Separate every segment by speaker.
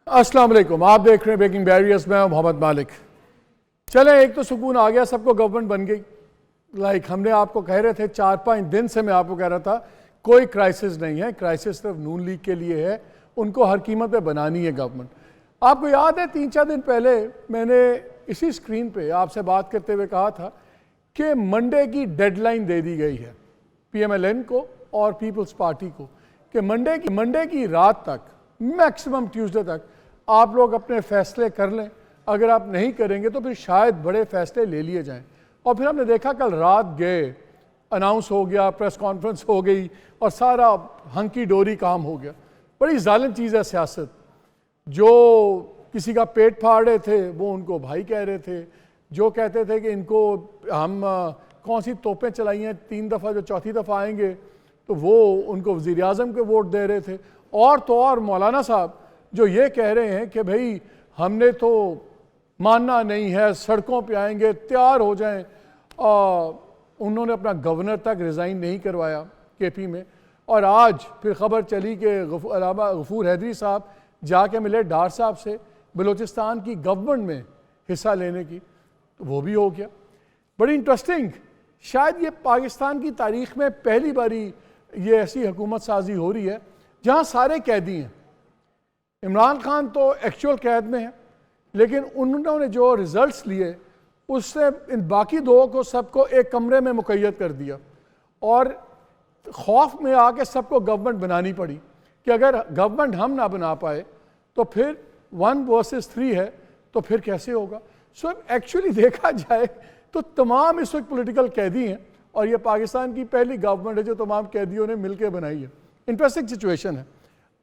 Speaker 1: अस्सलाम वालेकुम, आप देख रहे हैं ब्रेकिंग बैरियर्स में मोहम्मद मालिक। चलें, एक तो सुकून आ गया, सबको गवर्नमेंट बन गई। हमने आपको कह रहे थे 4-5 दिन से, मैं आपको कह रहा था कोई क्राइसिस नहीं है, क्राइसिस सिर्फ नून लीग के लिए है, उनको हर कीमत पे बनानी है गवर्नमेंट। आपको याद है 3-4 दिन पहले मैंने इसी स्क्रीन पे आपसे बात करते हुए कहा था कि मंडे की डेडलाइन दे दी गई है PMLN को और पीपल्स पार्टी को कि मंडे की रात तक, मैक्सिमम ट्यूसडे तक आप लोग अपने फैसले कर लें। अगर आप नहीं करेंगे तो फिर शायद बड़े फैसले ले लिए जाएं। और फिर हमने देखा कल रात गए, अनाउंस हो गया, प्रेस कॉन्फ्रेंस हो गई और सारा हंकी डोरी काम हो गया। बड़ी जालिम चीज़ है सियासत। जो किसी का पेट फाड़ रहे थे वो उनको भाई कह रहे थे, जो कहते थे कि इनको हम कौन सी तोपें चलाई हैं 3 दफ़ा, जो चौथी दफ़ा आएंगे तो वो उनको वज़ीर आज़म के वोट दे रहे थे। और तो और मौलाना साहब जो ये कह रहे हैं कि भाई हमने तो मानना नहीं है, सड़कों पे आएंगे, तैयार हो जाएं। उन्होंने अपना गवर्नर तक रिज़ाइन नहीं करवाया KP में। और आज फिर खबर चली कि गफूर हैदरी साहब जाके मिले डार साहब से बलूचिस्तान की गवर्नमेंट में हिस्सा लेने की, तो वो भी हो गया। बड़ी इंटरेस्टिंग, शायद ये पाकिस्तान की तारीख़ में पहली बारी ये ऐसी हुकूमत साजी हो रही है जहाँ सारे कैदी हैं। इमरान खान तो एक्चुअल कैद में है, लेकिन उन्होंने जो रिजल्ट्स लिए उससे इन बाकी दो को सबको एक कमरे में मुक़य्यद कर दिया और खौफ में आके सबको गवर्नमेंट बनानी पड़ी कि अगर गवर्नमेंट हम ना बना पाए तो फिर 1 वर्सेस 3 है, तो फिर कैसे होगा। सो एक्चुअली देखा जाए तो तमाम इस वक्त पोलिटिकल कैदी हैं और ये पाकिस्तान की पहली गवर्नमेंट है जो तमाम कैदियों ने मिलकर बनाई है। इंटरेस्टिंग सिचुएशन है।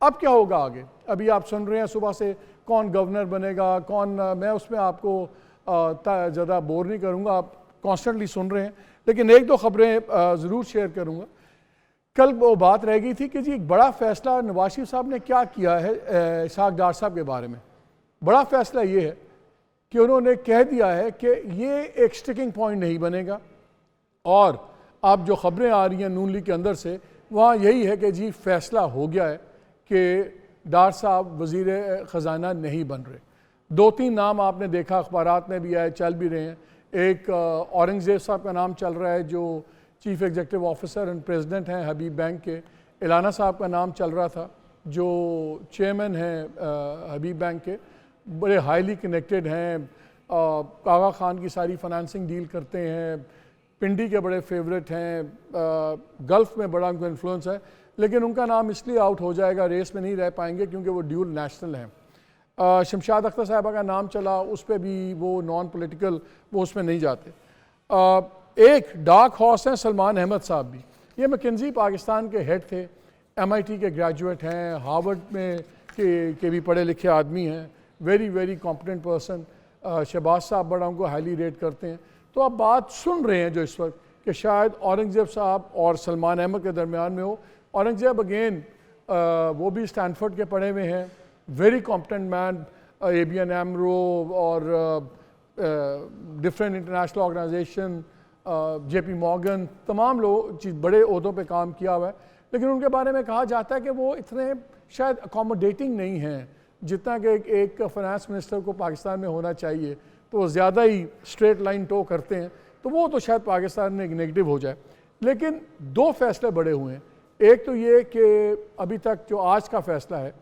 Speaker 1: अब क्या होगा आगे, अभी आप सुन रहे हैं सुबह से कौन गवर्नर बनेगा, कौन, मैं उसमें आपको ज़्यादा बोर नहीं करूँगा, आप कॉन्स्टेंटली सुन रहे हैं। लेकिन 1-2 खबरें ज़रूर शेयर करूँगा। कल वो बात रह गई थी कि जी एक बड़ा फ़ैसला नवाज शरीफ साहब ने क्या किया है इसहाक डार साहब के बारे में। बड़ा फ़ैसला ये है कि उन्होंने कह दिया है कि ये एक स्टिकिंग पॉइंट नहीं बनेगा। और अब जो खबरें आ रही हैं नून लीग के अंदर से, वहाँ यही है कि जी फ़ैसला हो गया है कि डार साहब वज़ीर ख़जाना नहीं बन रहे। 2-3 नाम आपने देखा, अखबारात में भी आए, चल भी रहे हैं। एक औरंगज़ेब साहब का नाम चल रहा है जो chief executive officer and president हैं हबीब बैंक के। इलाना साहब का नाम चल रहा था जो चेयरमैन हैं हबीब बैंक के, बड़े हाईली कनेक्टेड हैं, कागा खान की सारी फाइनेंसिंग डील करते हैं, पिंडी के बड़े फेवरेट हैं, गल्फ़ में बड़ा उनको इन्फ्लुएंस है। लेकिन उनका नाम इसलिए आउट हो जाएगा, रेस में नहीं रह पाएंगे क्योंकि वो ड्यूल नेशनल हैं। शमशाद अख्तर साहबा का नाम चला, उस पर भी वो नॉन पॉलिटिकल, वो उसमें नहीं जाते। एक डार्क हॉर्स हैं सलमान अहमद साहब भी। ये मैकेंजी पाकिस्तान के हेड थे, MIT के ग्रेजुएट हैं, हार्वर्ड में के भी पढ़े लिखे आदमी हैं, वेरी कॉम्पिटेंट पर्सन। शहबाज साहब बड़ा उनको हाईली रेट करते हैं। तो आप बात सुन रहे हैं जो इस वक्त कि शायद औरंगज़ेब साहब और सलमान अहमद के दरमियान में हो। औरंगज़ेब अगेन वो भी स्टैनफोर्ड के पढ़े हुए हैं, very competent man, ABN AMRO और different international organization, JP Morgan, तमाम लोग बड़े ओहदों पे काम किया हुआ है। लेकिन उनके बारे में कहा जाता है कि वो इतने शायद अकोमोडेटिंग नहीं हैं जितना कि एक फाइनेंस मिनिस्टर को पाकिस्तान में होना चाहिए। तो वो ज़्यादा ही स्ट्रेट लाइन टो करते हैं, तो वो तो शायद पाकिस्तान में एक नेगेटिव हो जाए। लेकिन 2 फैसले बड़े हुए हैं। एक तो ये कि अभी तक जो आज का फैसला है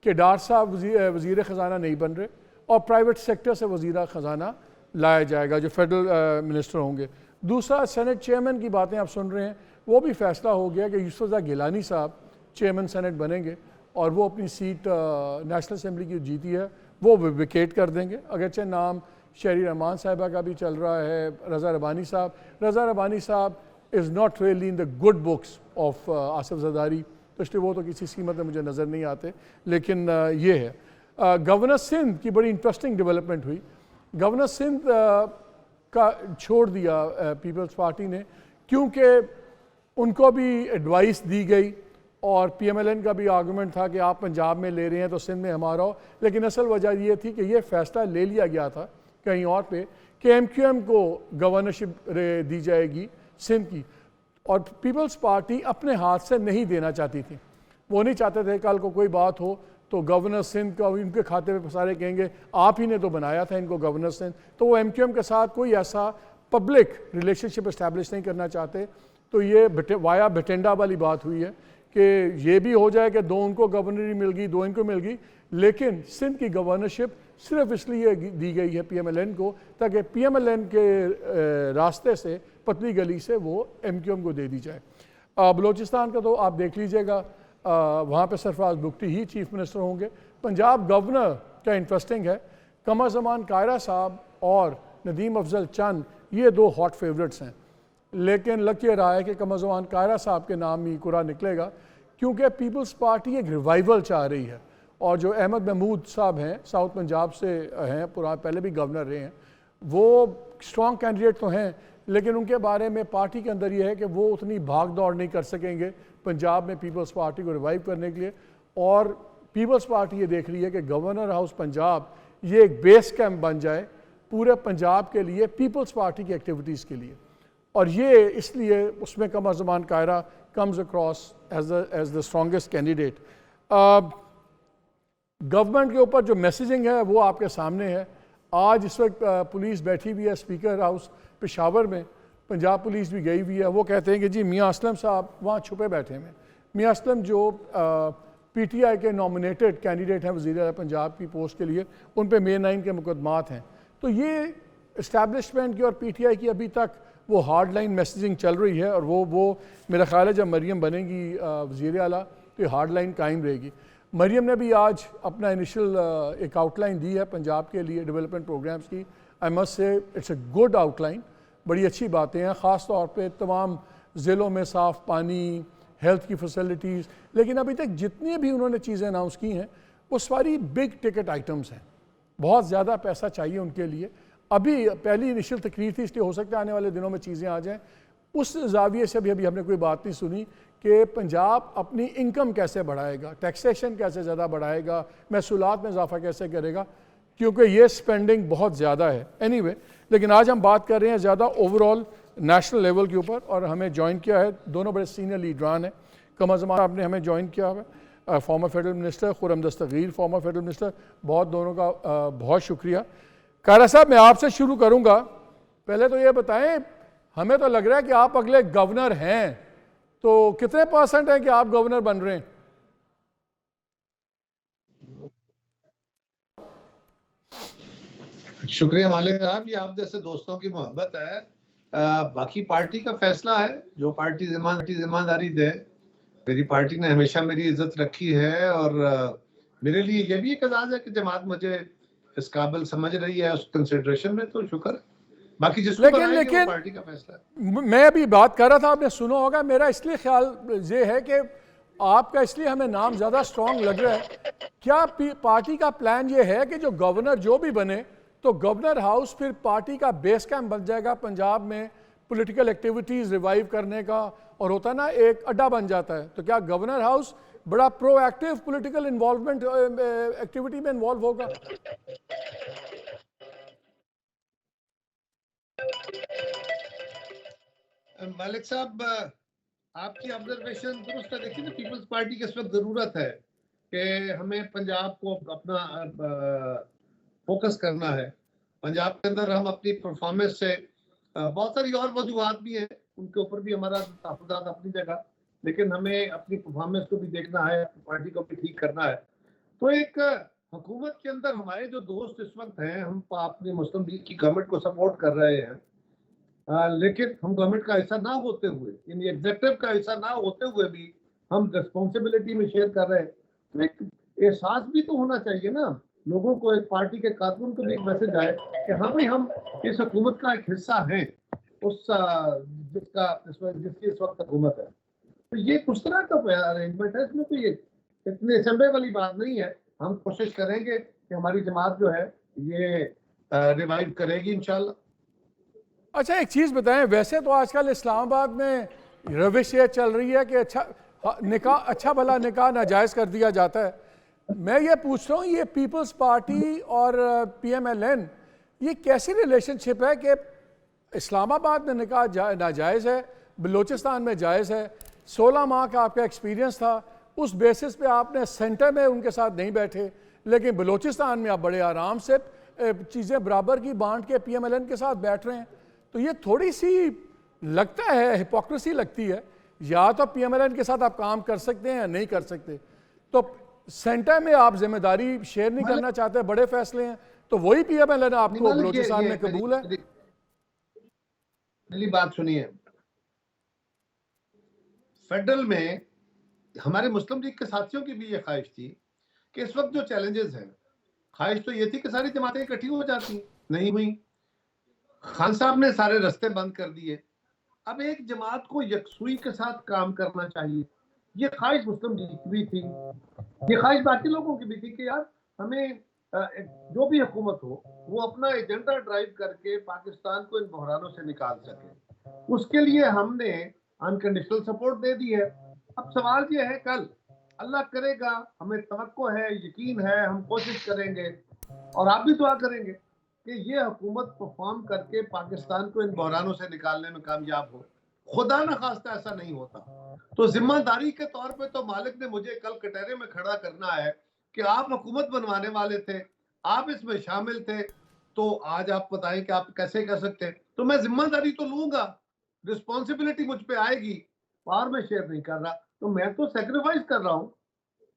Speaker 1: कि डार साहब वज़ीर ख़जाना नहीं बन रहे और प्राइवेट सेक्टर से वज़ीर ख़जाना लाया जाएगा जो फेडरल मिनिस्टर होंगे। दूसरा, सेनेट चेयरमैन की बातें आप सुन रहे हैं, वो भी फैसला हो गया कि यूसुफ रज़ा गिलानी साहब चेयरमैन सेनेट बनेंगे और वो अपनी सीट नेशनल असम्बली की जीती है वो विकेट कर देंगे। अगरचे नाम शहरी रहमान साहिबा का भी चल रहा है, रज़ा रबानी साहब is not really in the good books of Asif Zardari, तो इसलिए वो तो किसी कीमत में मुझे नज़र नहीं आते। लेकिन ये है। गवर्नर सिंध की बड़ी इंटरेस्टिंग डेवलपमेंट हुई। गवर्नर सिंध का छोड़ दिया पीपल्स पार्टी ने, क्योंकि उनको भी एडवाइस दी गई और PMLN का भी आर्गूमेंट था कि आप पंजाब में ले रहे हैं तो सिंध में हमारा हो। लेकिन असल वजह ये थी कि ये फ़ैसला ले लिया गया था कहीं और पे कि MQM को गवर्नरशिप दी जाएगी सिंध की, और पीपल्स पार्टी अपने हाथ से नहीं देना चाहती थी। वो नहीं चाहते थे कल को कोई बात हो तो गवर्नर सिंध का इनके खाते पे सारे कहेंगे आप ही ने तो बनाया था इनको गवर्नर सिंध, तो वो MQM के साथ कोई ऐसा पब्लिक रिलेशनशिप इस्टेब्लिश नहीं करना चाहते। तो ये वाया भटिंडा वाली बात हुई है कि ये भी हो जाए कि 2 उनको गवर्नरी मिल गई, 2 इनको मिल गई, लेकिन सिंध की गवर्नरशिप सिर्फ इसलिए दी गई है PMLN को ताकि PMLN के रास्ते से, पतली गली से वो MQM को दे दी जाए। बलूचिस्तान का तो आप देख लीजिएगा, वहाँ पे सरफराज बुगटी ही चीफ मिनिस्टर होंगे। पंजाब गवर्नर का इंटरेस्टिंग है, कमर ज़मान कायरा साहब और नदीम अफजल चंद ये 2 हॉट फेवरेट्स हैं, लेकिन लग ये रहा है कि कमर ज़मान कायरा साहब के नाम ही कुरा निकलेगा, क्योंकि पीपल्स पार्टी एक रिवाइवल चाह रही है। और जो अहमद महमूद साहब हैं, साउथ पंजाब से हैं, पहले भी गवर्नर रहे हैं, वो स्ट्रॉन्ग कैंडिडेट तो हैं, लेकिन उनके बारे में पार्टी के अंदर ये है कि वो उतनी भाग दौड़ नहीं कर सकेंगे पंजाब में पीपल्स पार्टी को रिवाइव करने के लिए। और पीपल्स पार्टी ये देख रही है कि गवर्नर हाउस पंजाब ये एक बेस कैंप बन जाए पूरे पंजाब के लिए, पीपल्स पार्टी की एक्टिविटीज़ के लिए, और ये इसलिए उसमें Qamar Zaman Kaira comes across as the strongest candidate. Government के ऊपर जो मैसेजिंग है वो आपके सामने है। आज इस वक्त पुलिस बैठी हुई है स्पीकर हाउस पेशावर में, पंजाब पुलिस भी गई हुई है। वो कहते हैं कि जी मियाँ असलम साहब वहाँ छुपे बैठे हैं। मियाँ असलम जो PTI के नॉमिनेटेड कैंडिडेट हैं वज़ीर आला पंजाब की पोस्ट के लिए, उन पे May 9 के मुकदमात हैं। तो ये इस्टेब्लिशमेंट की और PTI की अभी तक वो हार्ड लाइन मैसेजिंग चल रही है, और वो मेरा ख्याल है जब मरियम बनेगी वज़ीर आला तो ये हार्ड लाइन कायम रहेगी। मरियम ने भी आज अपना इनिशियल एक आउटलाइन दी है पंजाब के लिए डेवलपमेंट प्रोग्राम्स की। I must say it's a good outline, बड़ी अच्छी बातें हैं, ख़ास तौर पे तमाम ज़िलों में साफ़ पानी, हेल्थ की फैसिलिटीज़। लेकिन अभी तक जितनी भी उन्होंने चीज़ें अनाउंस की हैं वो सारी बिग टिकट आइटम्स हैं, बहुत ज़्यादा पैसा चाहिए उनके लिए। अभी पहली इनिशियल तकरीर थी, इसलिए हो सकता है आने वाले दिनों में चीज़ें आ जाएँ। उस जाविये से भी अभी हमने कोई बात नहीं सुनी कि पंजाब अपनी इनकम कैसे बढ़ाएगा, टैक्सेशन कैसे ज़्यादा बढ़ाएगा, महसूलात में इजाफा कैसे करेगा, क्योंकि ये स्पेंडिंग बहुत ज़्यादा है। एनीवे, लेकिन आज हम बात कर रहे हैं ज़्यादा ओवरऑल नेशनल लेवल के ऊपर, और हमें ज्वाइन किया है दोनों बड़े सीनियर लीडरान हैं। कमर ज़मान आपने हमें ज्वाइन किया है, फॉर्मर फेडरल मिनिस्टर, खुर्रम दस्तगीर फॉर्मर फेडरल मिनिस्टर, बहुत दोनों का बहुत शुक्रिया। कायरा साहब, मैं आपसे शुरू करूँगा। पहले तो ये बताएं, हमें तो लग रहा है कि आप अगले गवर्नर हैं, तो कितने % है कि आप गवर्नर बन रहे हैं?
Speaker 2: शुक्रिया मालिक साहब, ये आप जैसे दोस्तों की मोहब्बत है। बाकी पार्टी का फैसला है, जो पार्टी जिम्मेदारी दे। मेरी पार्टी ने हमेशा मेरी इज्जत रखी है, और मेरे लिए ये भी एक एजाज है कि जमात मुझे इस काबिल समझ रही है उस कंसिडरेशन में, तो शुक्र। बाकी जिसको
Speaker 1: लेकिन
Speaker 2: पार्टी का फैसला है।
Speaker 1: मैं अभी बात कर रहा था, आपने सुना होगा, मेरा इसलिए ख्याल ये है कि आपका इसलिए हमें नाम ज़्यादा स्ट्रॉन्ग लग रहा है। क्या पार्टी का प्लान ये है कि जो गवर्नर जो भी बने, तो गवर्नर हाउस फिर पार्टी का बेस कैंप बन जाएगा पंजाब में पॉलिटिकल एक्टिविटीज़ रिवाइव करने का, और होता ना एक अड्डा बन जाता है। तो क्या गवर्नर हाउस बड़ा प्रोएक्टिव पॉलिटिकल इन्वॉल्वमेंट एक्टिविटी में इन्वॉल्व होगा?
Speaker 2: मालिक साहब, आपकी ऑब्जर्वेशन दुरुस्त है। देखिए ना, पीपल्स पार्टी की इस वक्त जरूरत है कि हमें पंजाब को अपना फोकस करना है। पंजाब के अंदर हम अपनी परफॉर्मेंस से, बहुत सारी और वजूहत भी हैं, उनके ऊपर भी हमारा तहफ़्फ़ुज़ात अपनी जगह, लेकिन हमें अपनी परफॉर्मेंस को भी देखना है, पार्टी को भी ठीक करना है। तो एक हुकूमत के अंदर हमारे जो दोस्त इस वक्त हैं, हम अपनी मुस्लिम लीग की गवर्नमेंट को सपोर्ट कर रहे हैं, लेकिन हम गवर्नमेंट का हिस्सा ना होते हुए, यानी एग्जीक्यूटिव का हिस्सा ना होते हुए भी हम रिस्पॉन्सिबिलिटी में शेयर कर रहे हैं। तो एक एहसास भी तो होना चाहिए ना लोगों को, एक पार्टी के कारकुन को भी एक मैसेज आए कि हाँ भाई, हम इस हुकूमत का एक हिस्सा हैं, उस जिसकी इस वक्त हुकूमत है। तो ये कुछ तरह का अरेंजमेंट है, इसमें कोई इतने चंबे वाली बात नहीं है। हम कोशिश करेंगे कि हमारी जमात जो है ये रिवाइव करेगी इंशाल्लाह।
Speaker 1: अच्छा, एक चीज़ बताएं, वैसे तो आजकल इस्लामाबाद में रविश ये चल रही है कि अच्छा भला निकाह नाजायज़ कर दिया जाता है। मैं ये पूछ रहा हूँ, ये पीपल्स पार्टी और PMLN ये कैसी रिलेशनशिप है कि इस्लामाबाद में निकाह नाजायज़ है, बलूचिस्तान में जायज़ है? 16 माह का आपका एक्सपीरियंस था, उस बेसिस पे आपने सेंटर में उनके साथ नहीं बैठे, लेकिन बलूचिस्तान में आप बड़े आराम से चीज़ें बराबर की बांट के PMLN के साथ बैठ रहे हैं। तो ये थोड़ी सी लगता है हिपोक्रेसी लगती है। या तो PMLN के साथ आप काम कर सकते हैं या नहीं कर सकते। तो सेंटर में आप जिम्मेदारी शेयर नहीं करना चाहते, बड़े फैसले हैं, तो वही PMLN आपको बलूचिस्तान में कबूल है।
Speaker 2: मेरी बात सुनिए, फेडरल में हमारे मुस्लिम लीग के साथियों की भी ये ख्वाहिश थी कि इस वक्त जो चैलेंजेस हैं, ख्वाहिश तो ये थी कि सारी जमातें इकट्ठी हो जाती, नहीं हुई। खान साहब ने सारे रास्ते बंद कर दिए। अब एक जमात को यकसुई के साथ काम करना चाहिए, ये ख्वाहिश मुस्लिम लीग की भी थी, ये ख्वाहिश बाकी लोगों की भी थी कि यार हमें जो भी हुकूमत हो वो अपना एजेंडा ड्राइव करके पाकिस्तान को इन बहरानों से निकाल सके। उसके लिए हमने अनकंडीशनल सपोर्ट दे दी है। अब सवाल ये है, कल अल्लाह करेगा, हमें तवक्को है, यकीन है, हम कोशिश करेंगे और आप भी दुआ करेंगे कि ये हुकूमत परफॉर्म करके पाकिस्तान को इन बहरानों से निकालने में कामयाब हो। खुदा न खास्ता ऐसा नहीं होता तो जिम्मेदारी के तौर पे तो मालिक ने मुझे कल कटहरे में खड़ा करना है कि आप हुकूमत बनवाने वाले थे, आप इसमें शामिल थे, तो आज आप बताएं कि आप कैसे कर सकते हैं। तो मैं जिम्मेदारी तो लूंगा, रिस्पॉन्सिबिलिटी मुझ पे आएगी, पावर में शेयर नहीं कर रहा। तो मैं तो सेक्रीफाइस कर रहा हूँ।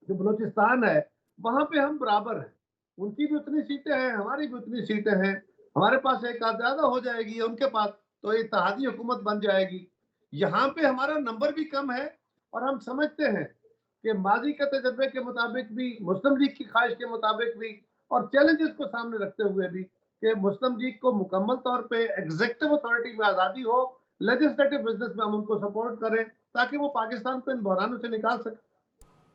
Speaker 2: जो बलूचिस्तान है वहां पे हम बराबर हैं, उनकी भी उतनी सीटें हैं, हमारी भी उतनी सीटें हैं, हमारे पास एक आध ज्यादा हो जाएगी उनके पास, तो इत्तेहादी हुकूमत बन जाएगी। यहाँ पे हमारा नंबर भी कम है और हम समझते हैं कि माजी के तजर्बे के मुताबिक भी, मुस्लिम लीग की ख्वाहिश के मुताबिक भी और चैलेंजेस को सामने रखते हुए भी कि मुस्लिम लीग को मुकम्मल तौर पे एग्जीक्यूटिव अथॉरिटी में आज़ादी हो, लेजिस्लेटिव बिजनेस में हम उनको सपोर्ट करें ताकि वो पाकिस्तान को इन बहरानों से निकाल सके।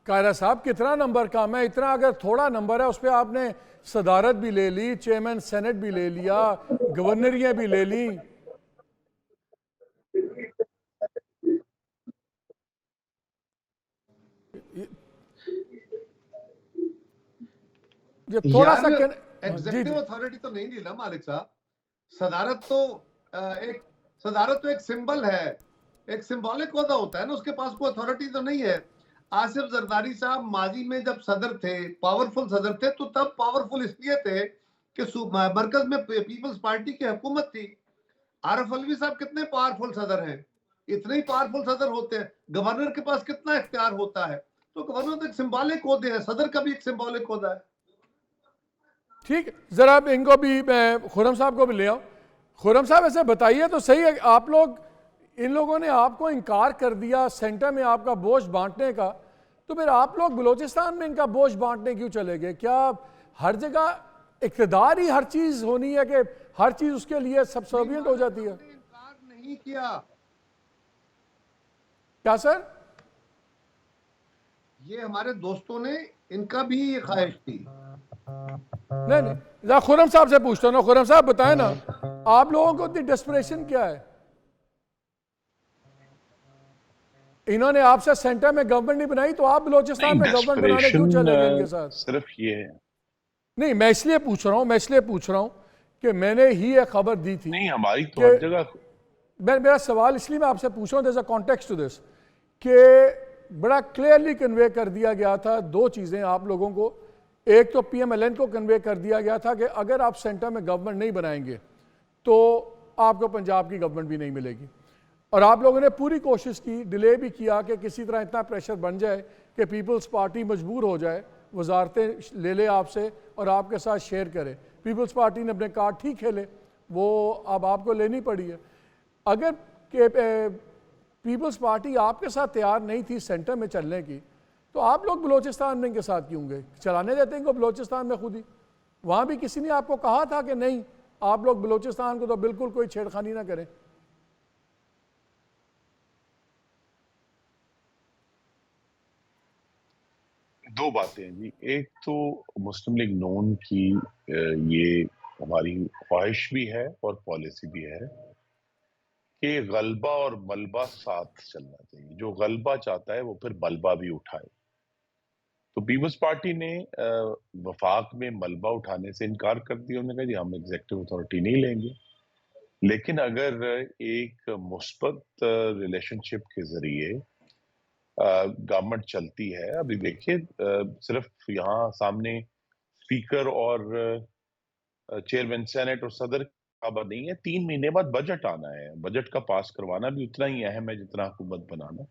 Speaker 1: कायरा साहब, कितना नंबर कम है? इतना अगर थोड़ा नंबर है उस पर आपने सदारत भी ले ली, चेयरमैन सेनेट भी ले लिया, गवर्नरियां भी ले ली। ये थोड़ा सा
Speaker 2: एग्जीक्यूटिव अथॉरिटी तो नहीं ली ना मालिक साहब। सदारत तो एक सिंबल है, एक सिंबॉलिक ओहदा होता है ना, उसके पास कोई अथॉरिटी तो नहीं है। आसिफ जरदारी साहब माजी में जब सदर थे, पावरफुल सदर थे, तो तब पावरफुल इसलिए थे कि मरकज में पीपल्स पार्टी की हुकूमत थी। आरिफ अलवी साहब कितने पावरफुल सदर हैं, इतने ही पावरफुल सदर होते हैं। गवर्नर के पास कितना इख्तियार होता है, तो गवर्नर तो एक सिंबॉलिक ओहदे है, सदर का भी एक सिंबॉलिक ओहदा है।
Speaker 1: ठीक, जरा इनको भी, मैं खुरम साहब को भी ले आऊं। खुरम साहब, ऐसे बताइए तो सही है, आप लोग, इन लोगों ने आपको इनकार कर दिया सेंटर में आपका बोझ बांटने का, तो फिर आप लोग बलूचिस्तान में इनका बोझ बांटने क्यों चले गए? क्या हर जगह इक़्तिदार ही हर चीज होनी है कि हर चीज उसके लिए सबसर्विएंट हो जाती है?
Speaker 2: इनकार नहीं किया।
Speaker 1: क्या सर?
Speaker 2: ये हमारे दोस्तों ने, इनका भी ये ख्वाहिश थी।
Speaker 1: नहीं, खुरम साहब से पूछता हूँ ना। खुरम साहब बताएं ना, आप लोगों को इतनी डेस्परेशन क्या है? इन्होंने आपसे सेंटर में गवर्नमेंट नहीं बनाई, तो आप बलूचिस्तान में गवर्नमेंट बनाने क्यों चले गए इनके साथ?
Speaker 3: सिर्फ ये है,
Speaker 1: नहीं, मैं इसलिए पूछ रहा हूँ कि मैंने ही एक खबर दी थी।
Speaker 3: नहीं हमारी तो हर जगह।
Speaker 1: मेरा सवाल इसलिए मैं आपसे पूछ रहा हूँ, there is a context to this, कि बड़ा क्लियरली कन्वे कर दिया गया था दो चीज़ें आप लोगों को। एक तो PMLN को कन्वे कर दिया गया था कि अगर आप सेंटर में गवर्नमेंट नहीं बनाएंगे तो आपको पंजाब की गवर्नमेंट भी नहीं मिलेगी। और आप लोगों ने पूरी कोशिश की, डिले भी किया कि किसी तरह इतना प्रेशर बन जाए कि पीपल्स पार्टी मजबूर हो जाए, वजारतें ले ले आपसे और आपके साथ शेयर करे। पीपल्स पार्टी ने अपने कार्ड ठीक खेले, वो अब आपको लेनी पड़ी है। अगर पीपल्स पार्टी आपके साथ तैयार नहीं थी सेंटर में चलने की, तो आप लोग बलूचिस्तान में इनके साथ क्यों गए? चलाने देते इनको बलूचिस्तान में खुद ही। वहाँ भी किसी ने आपको कहा था कि नहीं, आप लोग बलूचिस्तान को तो बिल्कुल कोई छेड़खानी ना करें?
Speaker 3: दो बातें हैं जी। एक तो मुस्लिम लीग नून की ये हमारी ख्वाहिश भी है और पॉलिसी भी है कि गलबा और मलबा साथ चलना चाहिए। जो गलबा चाहता है वो फिर मलबा भी उठाए। तो पीपल्स पार्टी ने वफाक में मलबा उठाने से इनकार कर दिया। उन्होंने कहा जी हम एग्जीक्यूटिव अथॉरिटी नहीं लेंगे, लेकिन अगर एक मुस्बत रिलेशनशिप के जरिए गवर्नमेंट चलती है। अभी देखिए सिर्फ यहाँ सामने स्पीकर और चेयरमैन सेनेट और सदर का बात नहीं है, 3 महीने बाद बजट आना है। बजट का पास करवाना भी उतना ही अहम है जितना हुकूमत बनाना।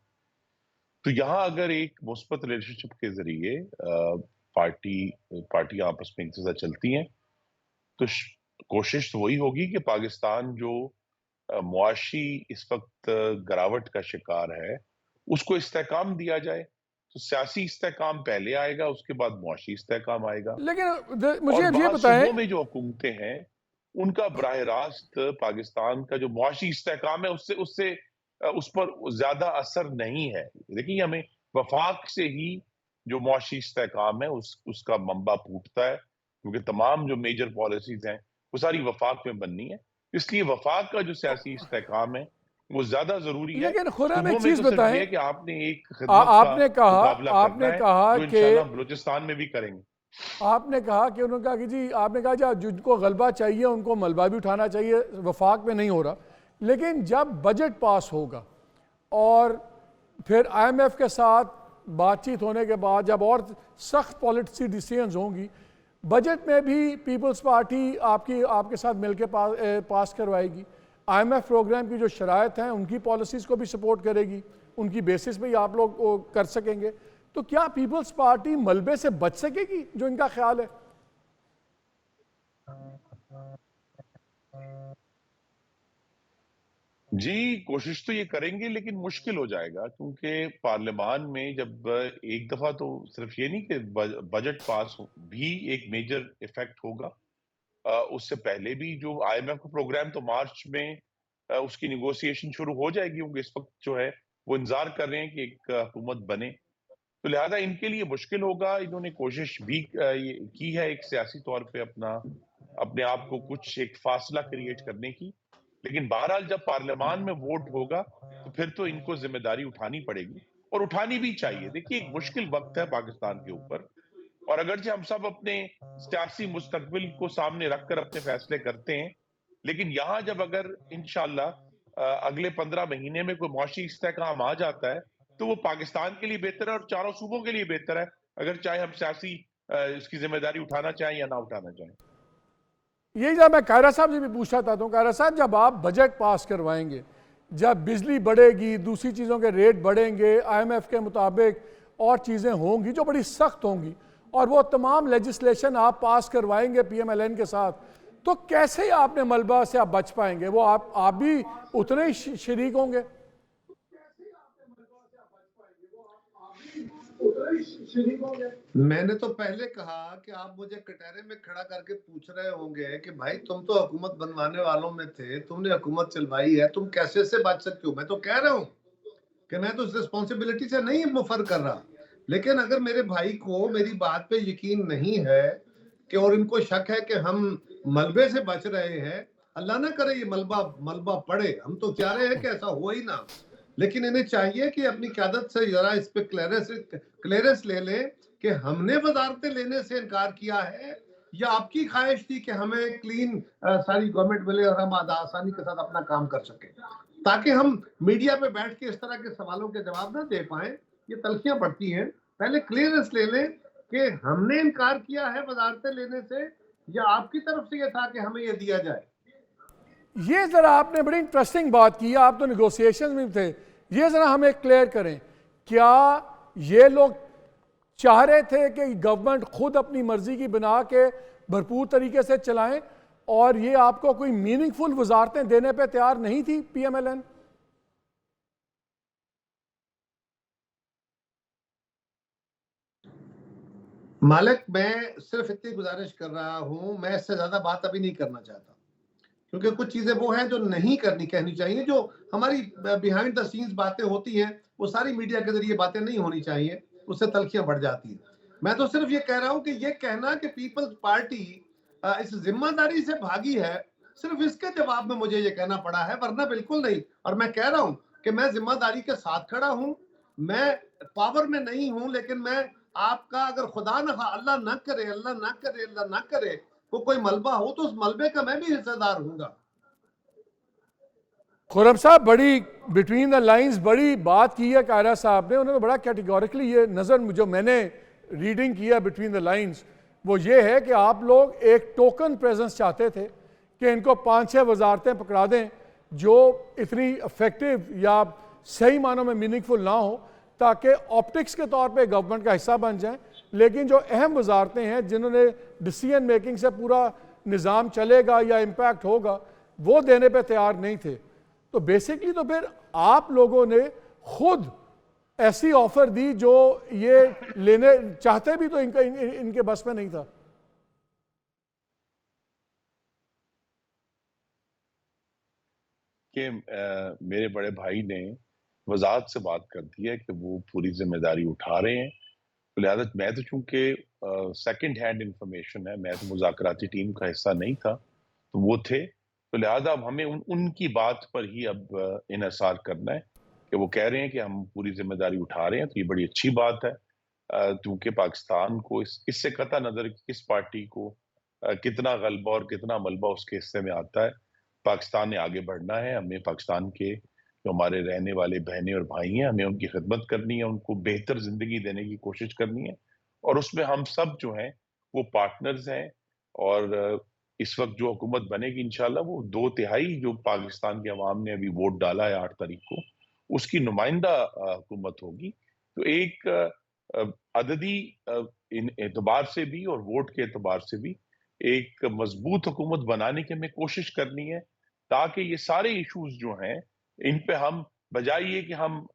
Speaker 3: तो यहाँ अगर एक मुस्बत रिलेशनशिप के जरिए पार्टियां आपस में एक साथ चलती हैं, तो कोशिश तो वही होगी कि पाकिस्तान जो मुआशी इस वक्त गिरावट का शिकार है, उसको इस्तेहकाम दिया जाए। तो सियासी इस्तेहकाम पहले आएगा, उसके बाद मुआशी इस्तेहकाम आएगा।
Speaker 1: लेकिन मुझे
Speaker 3: और
Speaker 1: ये
Speaker 3: बाहर
Speaker 1: बताएं,
Speaker 3: सूबों में जो हुकूमतें हैं, उनका बराह रास्त पाकिस्तान का जो मुआशी इस्तेहकाम है उससे उस पर ज्यादा असर नहीं है। देखिए हमें वफाक से ही जो मुआशी इस्तेहकाम है उसका मंबा फूटता है, क्योंकि तमाम जो मेजर पॉलिसीज हैं वो सारी वफाक में बननी है। इसलिए वफाक का जो सियासी इस्तेहकाम है वो ज्यादा जरूरी है।
Speaker 1: लेकिन खुर्रम एक
Speaker 3: सूबों में
Speaker 1: चीज
Speaker 3: तो सिर्फ ये
Speaker 1: बताएं,
Speaker 3: है कि आपने एक खिदमत का मुकाबला करना
Speaker 1: आपने
Speaker 3: है,
Speaker 1: कहा
Speaker 3: जो
Speaker 1: कि
Speaker 3: इंशाल्लाह बलूचिस्तान में भी करेंगे।
Speaker 1: उन्होंने कहा कि जी आपने कहा जब जिनको गलबा चाहिए उनको मलबा भी उठाना चाहिए, वफाक में नहीं हो रहा। लेकिन जब बजट पास होगा और फिर IMF के साथ बातचीत होने के बाद जब और सख्त पॉलिसी डिसीजंस होंगी, बजट में भी पीपल्स पार्टी आपके साथ मिलकर पास करवाएगी। IMF प्रोग्राम की जो शराइत हैं उनकी पॉलिसीज़ को भी सपोर्ट करेगी, उनकी बेसिस पे ही आप लोग वो कर सकेंगे। तो क्या पीपल्स पार्टी मलबे से बच सकेगी, जो इनका ख्याल है?
Speaker 3: जी, कोशिश तो ये करेंगे, लेकिन मुश्किल हो जाएगा, क्योंकि पार्लियामान में जब एक दफा तो सिर्फ ये नहीं कि बजट पास भी एक मेजर इफेक्ट होगा, उससे पहले भी जो IMF का प्रोग्राम तो मार्च में उसकी निगोशिएशन शुरू हो जाएगी, क्योंकि इस वक्त जो है वो इंतजार कर रहे हैं कि एक हुकूमत बने। तो लिहाजा इनके लिए मुश्किल होगा। इन्होंने कोशिश भी की है एक सियासी तौर पे अपने आप को कुछ एक फासला क्रिएट करने की, लेकिन बहरहाल जब पार्लियामान में वोट होगा तो फिर तो इनको जिम्मेदारी उठानी पड़ेगी और उठानी भी चाहिए। देखिए एक मुश्किल वक्त है पाकिस्तान के ऊपर, और अगरचे हम सब अपने सियासी मुस्तकबिल को सामने रखकर अपने फैसले करते हैं, लेकिन यहाँ जब अगर इंशाअल्लाह अगले 15 महीने में कोई मुआशी इस्तेहकाम आ जाता है तो वो पाकिस्तान के लिए बेहतर है और चारों सूबों के लिए बेहतर है, अगर चाहे हम सियासी इसकी जिम्मेदारी उठाना चाहें या ना उठाना चाहें।
Speaker 1: यही जब मैं कायरा साहब से भी पूछा था, तो कायरा साहब जब आप बजट पास करवाएंगे, जब बिजली बढ़ेगी, दूसरी चीज़ों के रेट बढ़ेंगे, IMF के मुताबिक और चीज़ें होंगी जो बड़ी सख्त होंगी, और वो तमाम लेजिस्लेशन आप पास करवाएंगे PMLN के साथ, तो कैसे आपने मलबा से आप बच पाएंगे? वो आप भी उतने ही शरीक होंगे?
Speaker 2: मैंने तो पहले कहा कि आप मुझे कटहरे में खड़ा करके पूछ रहे होंगे कि भाई तुम तो हुकूमत बनवाने वालों में थे, तुमने हुकूमत चलवाई है, तुम कैसे से बच सकते हो। मैं तो कह रहा हूं कि मैं तो उस रिस्पॉन्सिबिलिटी से नहीं मुफर कर रहा, लेकिन अगर मेरे भाई को मेरी बात पे यकीन नहीं है कि और इनको शक है कि हम मलबे से बच रहे हैं, अल्लाह ना करे ये मलबा पड़े, हम तो चाह रहे हैं कि ऐसा हो ही ना, लेकिन इन्हें चाहिए कि अपनी क़यादत से जरा इस पे क्लियरेंस ले लें कि हमने वजारतें लेने से इनकार किया है या आपकी ख्वाहिश थी कि हमें क्लीन सारी गवर्नमेंट मिले और हम आसानी के साथ अपना काम कर सके, ताकि हम मीडिया पे बैठ के इस तरह के सवालों के जवाब ना दे पाए। ये तलखियां पड़ती हैं। पहले क्लियरेंस ले लें कि हमने इनकार किया है वजारतें लेने से या आपकी तरफ से ये था कि हमें ये दिया जाए।
Speaker 1: ये जरा आपने बड़ी इंटरेस्टिंग बात की, आप तो निगोशिएशन में थे, ये जरा हमें क्लियर करें, क्या ये लोग चाह रहे थे कि गवर्नमेंट खुद अपनी मर्जी की बना के भरपूर तरीके से चलाएं, और ये आपको कोई मीनिंगफुल वजारतें देने पे तैयार नहीं थी PMLN?
Speaker 2: मालिक, मैं सिर्फ इतनी गुजारिश कर रहा हूं, मैं इससे ज्यादा बात अभी नहीं करना चाहता, क्योंकि कुछ चीजें वो हैं जो नहीं कहनी चाहिए, जो हमारी बिहाइंड द सीन्स बातें होती हैं वो सारी मीडिया के जरिए बातें नहीं होनी चाहिए, उससे तलखियां बढ़ जाती हैं। मैं तो सिर्फ ये कह रहा हूं कि ये कहना कि पीपल्स पार्टी इस जिम्मेदारी से भागी है, सिर्फ इसके जवाब में मुझे ये कहना पड़ा है, वरना बिल्कुल नहीं। और मैं कह रहा हूं कि मैं जिम्मेदारी के साथ खड़ा हूं, मैं पावर में नहीं हूं, लेकिन मैं आपका अगर खुदा न अल्लाह ना करे वो कोई मलबा हो तो उस मलबे का मैं भी हिस्सेदार हूंगा।
Speaker 1: खुरम साहब, बड़ी बिटवीन द लाइंस बड़ी बात की है कायरा साहब ने। उन्होंने बड़ा कैटेगोरिकली ये नज़र, जो मैंने रीडिंग किया बिटवीन द लाइंस, वो ये है कि आप लोग एक टोकन प्रेजेंस चाहते थे कि इनको 5-6 वजारतें पकड़ा दें जो इतनी इफेक्टिव या सही मानों में मीनिंगफुल ना हो, ताकि ऑप्टिक्स के तौर पे गवर्नमेंट का हिस्सा बन जाएं, लेकिन जो अहम वजारतें हैं जिन्होंने डिसीजन मेकिंग से पूरा निज़ाम चलेगा या इम्पैक्ट होगा, वो देने पे तैयार नहीं थे। तो बेसिकली तो फिर आप लोगों ने खुद ऐसी ऑफर दी जो ये लेने चाहते भी तो इनके बस में नहीं था।
Speaker 3: कि मेरे बड़े भाई ने वजाहत से बात कर दी है कि वो पूरी जिम्मेदारी उठा रहे हैं, तो लिहाजा मैं तो चूंकि सेकंड हैंड इंफॉर्मेशन है, मैं तो मुज़ाकराती टीम का हिस्सा नहीं था, तो वो थे, तो लिहाजा अब हमें उनकी बात पर ही अब इन्हिसार करना है कि वो कह रहे हैं कि हम पूरी जिम्मेदारी उठा रहे हैं, तो ये बड़ी अच्छी बात है, क्योंकि पाकिस्तान को इससे कता नजर किस पार्टी को कितना गलबा और कितना मलबा उसके हिस्से में आता है। पाकिस्तान ने आगे बढ़ना है, हमें पाकिस्तान के जो हमारे रहने वाले बहनें और भाई हैं, हमें उनकी खिदमत करनी है, उनको बेहतर जिंदगी देने की कोशिश करनी है, और उसमें हम सब जो हैं वो पार्टनर्स हैं। और इस वक्त जो हुकूमत बनेगी इंशाल्लाह, वो 2/3 जो पाकिस्तान के अवाम ने अभी वोट डाला है 8 तारीख को, उसकी नुमाइंदा हुकूमत होगी। तो एक अददी इन एतबार से भी और वोट के एतबार से भी एक मजबूत हुकूमत बनाने की हमें कोशिश करनी है, ताकि ये सारे इश्यूज जो हैं इन पे हम, बजाय ये कि हम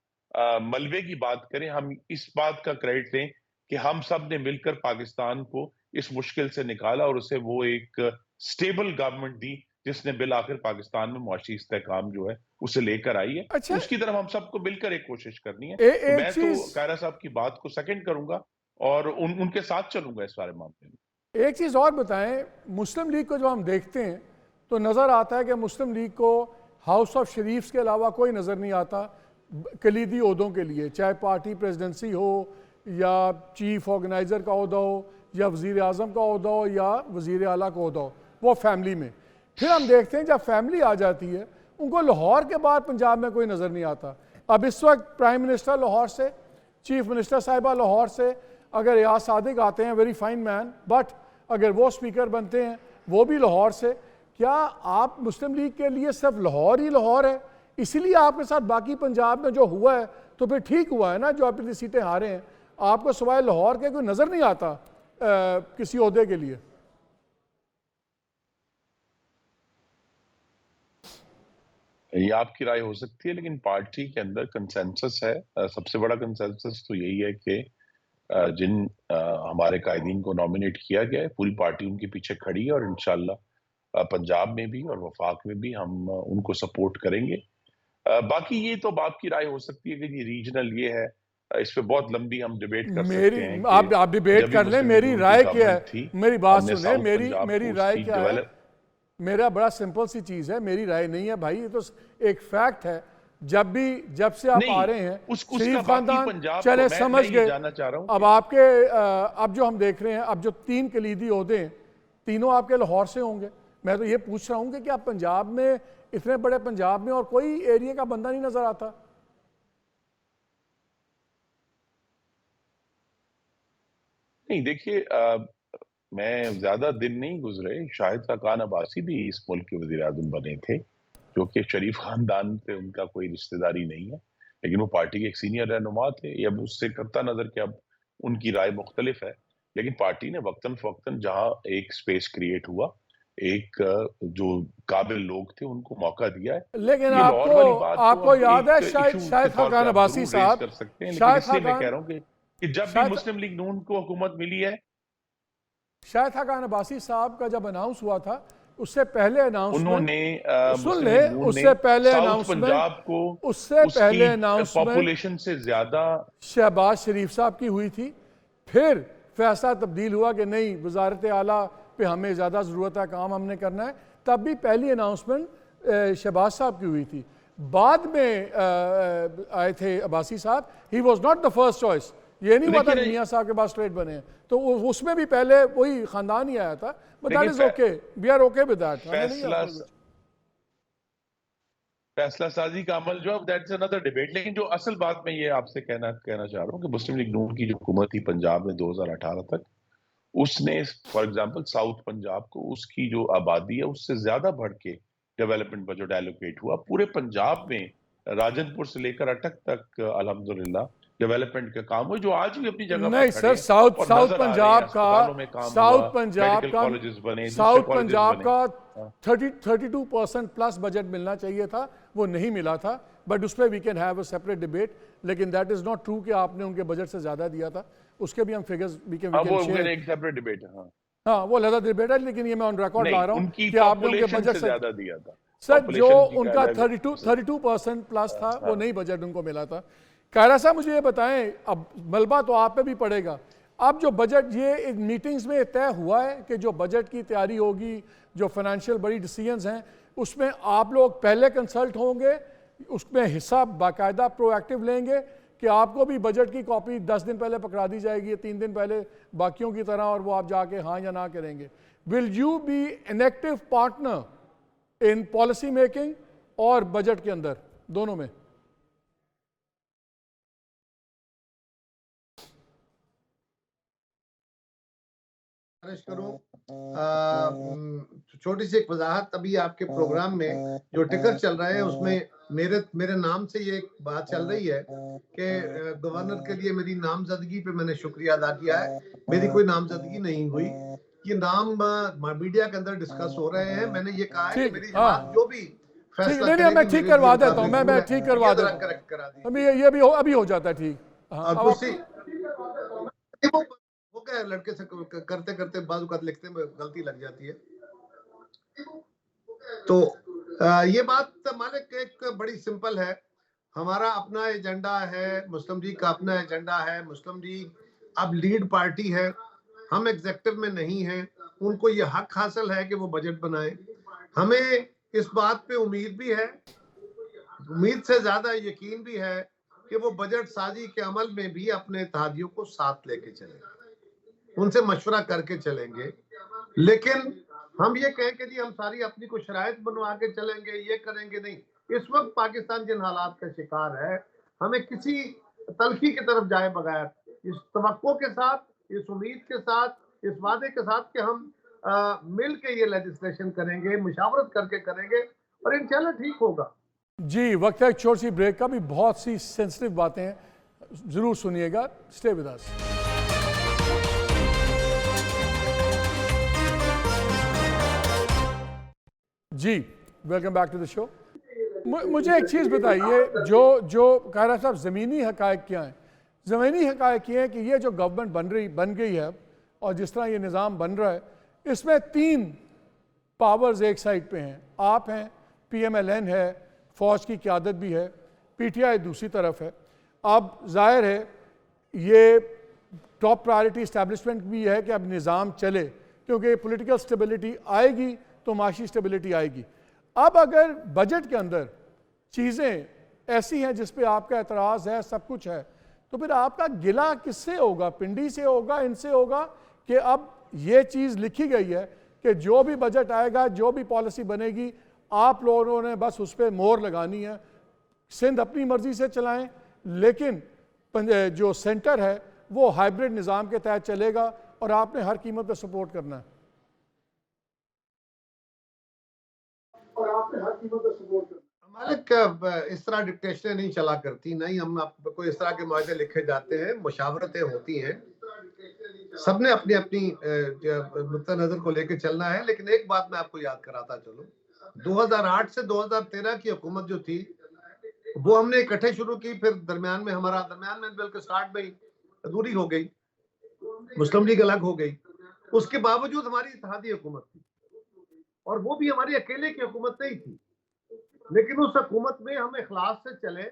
Speaker 3: मलबे की बात करें, हम इस बात का क्रेडिट लें कि हम सब ने मिलकर पाकिस्तान को इस मुश्किल से निकाला और उसे वो एक स्टेबल गवर्नमेंट दी जिसने बिल आखिर पाकिस्तान में मुआशी इस्तेहकाम जो है उसे लेकर आई है।
Speaker 1: अच्छा,
Speaker 3: उसकी तरफ हम सबको मिलकर एक कोशिश करनी है।
Speaker 1: एक
Speaker 3: मैं तो
Speaker 1: चीज
Speaker 3: कायरा साहब की बात को सेकंड करूंगा और उनके साथ चलूंगा इस सारे मामले में।
Speaker 1: एक चीज़ और बताएं, मुस्लिम लीग को जब हम देखते हैं तो नज़र आता है कि मुस्लिम लीग को हाउस ऑफ शरीफ्स के अलावा कोई नज़र नहीं आता कलीदी ओहदों के लिए, चाहे पार्टी प्रेसिडेंसी हो या चीफ ऑर्गेनाइज़र का ओहदा हो या वज़ीर आज़म का ओहदा हो या वज़ीर आला का ओहदा हो, वो फैमिली में। फिर हम देखते हैं जब फैमिली आ जाती है, उनको लाहौर के बाद पंजाब में कोई नज़र नहीं आता। अब इस वक्त प्राइम मिनिस्टर लाहौर से, चीफ मिनिस्टर साहिबा लाहौर से, अगर रियाज सादिक आते हैं, वेरी फाइन मैन, बट अगर वो स्पीकर बनते हैं वो भी लाहौर से। क्या आप मुस्लिम लीग के लिए सिर्फ लाहौर ही लाहौर है, इसीलिए आपके साथ बाकी पंजाब में जो हुआ है तो फिर ठीक हुआ है ना, जो आप इतनी सीटें हारे हैं? आपको सिवाय लाहौर के कोई नज़र नहीं आता किसी ओहदे के लिए?
Speaker 3: ये आपकी राय हो सकती है, लेकिन पार्टी के अंदर कंसेंसस है। सबसे बड़ा कंसेंसस तो यही है कि जिन हमारे कायदीन को नॉमिनेट किया गया है, पूरी पार्टी उनके पीछे खड़ी है और इंशाल्लाह पंजाब में भी और वफाक में भी हम उनको सपोर्ट करेंगे। बाकी ये तो आपकी राय हो सकती है कि ये रीजनल ये है, इस पे बहुत लंबी हम डिबेट कर सकते हैं।
Speaker 1: आप डिबेट कर लें, मेरी राय क्या है, मेरी बात सुने, मेरी राय क्या है? मेरा बड़ा सिंपल सी चीज है, मेरी राय नहीं है भाई, ये तो एक फैक्ट है। जब से आप आ रहे हैं शरीफ खानदान, चले समझ गए। अब आपके अब जो हम देख रहे हैं, अब जो 3 कलीदी ओहदे हैं, तीनों आपके लाहौर से होंगे। मैं तो ये पूछ रहा हूँ कि क्या पंजाब में, इतने बड़े पंजाब में और कोई एरिया का बंदा नहीं नजर आता?
Speaker 3: नहीं, देखिए, मैं ज्यादा दिन नहीं गुजरे, शाहिद खाकान अब्बासी भी इस मुल्क के वजीर आज़म बने थे, जो कि शरीफ खानदान से उनका कोई रिश्तेदारी नहीं है, लेकिन वो पार्टी के एक सीनियर रहनुमा थे। अब उससे करता नजर कि अब उनकी राय मुख्तलिफ है, लेकिन पार्टी ने वक्तन फवक्तन जहां एक स्पेस क्रिएट हुआ, एक जो काबिल लोग थे उनको मौका दिया है।
Speaker 1: लेकिन आपको याद है शाहिद खाकान अब्बासी साहब,
Speaker 3: कर सकते हैं, लेकिन इसलिए मैं कह रहा हूँ कि जब भी मुस्लिम लीग नून को हुकूमत मिली है,
Speaker 1: शाहिद खाकान अब्बासी साहब का जब अनाउंस हुआ था, उससे पहले अनाउंसमेंट
Speaker 3: उन्होंने
Speaker 1: सुन ले, उससे पहले अनाउंसमेंट,
Speaker 3: पंजाब को
Speaker 1: उससे पहले अनाउंसमेंट
Speaker 3: पॉपुलेशन से ज्यादा
Speaker 1: शहबाज शरीफ साहब की हुई थी। फिर फैसला तब्दील हुआ कि नहीं, वजारत आला पे हमें ज़्यादा ज़रूरत है, काम हमने करना है। तब भी पहली अनाउंसमेंट शहबाज साहब की हुई थी, बाद में आए थे अब्बासी साहब। He was not the first choice, ये नहीं हुआ था मियाँ साहब के बाद स्ट्रेट बने हैं, तो उसमें भी पहले वही खानदान ही आया था। But that is okay, we are okay with that.
Speaker 3: फैसला साजी का अमल जो है दैट्स अनदर डिबेट। लेकिन जो असल बात मैं ये आपसे कहना चाह रहा हूँ कि मुस्लिम लीग नून की जो हुकूमत थी पंजाब में 2018 तक, उसने फॉर एग्जांपल साउथ पंजाब को उसकी जो आबादी है उससे ज्यादा बढ़ के डेवलपमेंट बजट एलोकेट हुआ। पूरे पंजाब में राजनपुर से लेकर अटक तक अल्हम्दुलिल्लाह डेवलपमेंट का काम हुआ, जो आज भी अपनी जगह पर
Speaker 1: नहीं
Speaker 3: खड़े
Speaker 1: सर,
Speaker 3: हैं
Speaker 1: साउथ
Speaker 3: और
Speaker 1: साउथ
Speaker 3: नजर आ रहे हैं।
Speaker 1: पंजाब का
Speaker 3: अस्पतालों में काम
Speaker 1: साउथ
Speaker 3: हुआ,
Speaker 1: पंजाब
Speaker 3: मेडिकल
Speaker 1: का
Speaker 3: कॉलेजेस बने, दूसरे
Speaker 1: साउथ
Speaker 3: कॉलेजेस
Speaker 1: पंजाब
Speaker 3: बने।
Speaker 1: का 32% प्लस बजट मिलना चाहिए था, वो नहीं मिला था। बट उस पर we can have a separate debate, लेकिन दैट इज नॉट ट्रू कि आपने उनके बजट से ज्यादा दिया था। उसके भी हम फिगर्स वी कैन
Speaker 3: अब वो
Speaker 1: शेयर।
Speaker 3: एक सेपरेट डिबेट है। हाँ,
Speaker 1: हाँ, वो अलग डिबेट है, लेकिन ये मैं ऑन रिकॉर्ड ला
Speaker 3: नहीं,
Speaker 1: रहा हूँ
Speaker 3: उनकी
Speaker 1: कि आपने उनके
Speaker 3: पॉपुलेशन
Speaker 1: बजट
Speaker 3: से
Speaker 1: से
Speaker 3: ज्यादा दिया था।
Speaker 1: सर, जो
Speaker 3: पॉपुलेशन की
Speaker 1: उनका
Speaker 3: क्या
Speaker 1: 32% प्लस था, वो नहीं बजट उनको मिला था। कायरा साहब मुझे ये बताएं, अब मलबा तो आप पे भी पड़ेगा। अब जो बजट ये इन मीटिंग्स में तय हुआ है कि जो बजट की तैयारी होगी, जो फाइनेंशियल बड़ी डिसीजंस हैं, उसमें आप लोग पहले कंसल्ट होंगे, उसमें हिस्सा बाकायदा प्रोएक्टिव लेंगे कि आपको भी बजट की कॉपी 10 दिन पहले पकड़ा दी जाएगी, 3 दिन पहले बाकियों की तरह, और वो आप जाके हाँ या ना करेंगे? Will you be an active partner in policy making और बजट के अंदर, दोनों में?
Speaker 2: करूं छोटी सी एक वजाहत। अभी आपके प्रोग्राम में जो टिकर चल रहा है उसमें मेरे नाम से ये बात चल रही है कि गवर्नर के लिए मेरी नामजदगी पे मैंने शुक्रिया अदा किया है। मेरी कोई नामजदगी नहीं हुई। ये नाम मीडिया के अंदर डिस्कस हो रहे हैं। मैंने ये कहा है कि
Speaker 1: ठीक,
Speaker 2: मेरी
Speaker 1: हाँ,
Speaker 2: जमात जो भी
Speaker 1: ठीक,
Speaker 2: फैसला
Speaker 1: नहीं,
Speaker 2: करेगी
Speaker 1: मैं ठीक
Speaker 2: मेरे
Speaker 1: करवा
Speaker 2: लिए
Speaker 1: देता हूँ, मैं
Speaker 2: मुताबिक
Speaker 1: ठीक करवा
Speaker 2: ये
Speaker 1: देता
Speaker 2: जरा
Speaker 1: हूँ।
Speaker 2: करेक्ट करा दीजिए।
Speaker 1: अभी ये भी अभी हो जाता है ठीक। हाँ,
Speaker 2: और
Speaker 1: अब
Speaker 2: दूसरी वो क्या है, लड़के से करते करते बाजू का लिखते में गलती लग जाती है। तो ये बात मालिक एक बड़ी सिंपल है। हमारा अपना एजेंडा है, मुस्लिम लीग का अपना एजेंडा है। मुस्लिम लीग अब लीड पार्टी है, हम एग्जेक्टिव में नहीं हैं। उनको ये हक हासिल है कि वो बजट बनाए। हमें इस बात पे उम्मीद भी है, उम्मीद से ज्यादा यकीन भी है कि वो बजट साजी के अमल में भी अपने इत्तेहादियों को साथ लेके चलेंगे, उनसे मशवरा करके चलेंगे। लेकिन हम ये कहें कि जी हम सारी अपनी कुछ शराइत बनवा के चलेंगे, ये करेंगे, नहीं। इस वक्त पाकिस्तान जिन हालात का शिकार है, हमें किसी तलखी की तरफ जाए बगैर इस तवक्को के साथ, इस उम्मीद के साथ, इस वादे के साथ कि हम मिल के ये लेजिस्लेशन करेंगे, मुशावरत करके करेंगे और इंशाल्लाह ठीक होगा।
Speaker 1: जी, वक्त है एक छोटी सी ब्रेक का। भी बहुत सी सेंसिटिव बातें हैं, जरूर सुनिएगा। Stay with us. जी, welcome back to the show. मुझे एक चीज़ बताइए, जो कायरा साहब, ज़मीनी हकायक क्या हैं? ज़मीनी हकायक ये हैं कि ये जो गवर्नमेंट बन गई है और जिस तरह ये निज़ाम बन रहा है, इसमें 3 पावर्स एक साइड पे हैं। आप हैं, PMLN है, फ़ौज की क़यादत भी है, PTI दूसरी तरफ है। अब ज़ाहिर है ये टॉप प्रायोरिटी इस्टेब्लिशमेंट भी है कि अब निज़ाम चले, क्योंकि पॉलिटिकल स्टेबिलिटी आएगी तो माशी स्टेबिलिटी आएगी। अब अगर बजट के अंदर चीज़ें ऐसी हैं जिस पे आपका एतराज़ है, सब कुछ है, तो फिर आपका गिला किससे होगा? पिंडी से होगा, इनसे होगा कि अब ये चीज़ लिखी गई है कि जो भी बजट आएगा, जो भी पॉलिसी बनेगी, आप लोगों ने बस उस पर मोहर लगानी है। सिंध अपनी मर्जी से चलाएं, लेकिन जो सेंटर है वो हाइब्रिड निज़ाम के तहत चलेगा और आपने हर कीमत पर सपोर्ट करना है।
Speaker 2: मालिक इस तरह डिक्टेशनें नहीं चला करती, नहीं हम कोई इस तरह के मुआहदे लिखे जाते हैं, मुशावरतें होती हैं। सबने अपनी अपनी नुक्ता नजर को लेकर चलना है। लेकिन एक बात मैं आपको याद कराता चलूं, 2008 से 2013 की हुकूमत जो थी वो हमने इकट्ठे शुरू की, फिर दरमियान में बल्कि स्टार्ट में ही अधूरी हो गई, मुस्लिम लीग अलग हो गई। उसके बावजूद हमारी इत्तेहादी हुकूमत थी और वो भी हमारी अकेले की हुकूमत नहीं थी। लेकिन उस हुकूमत में हम इखलास से चले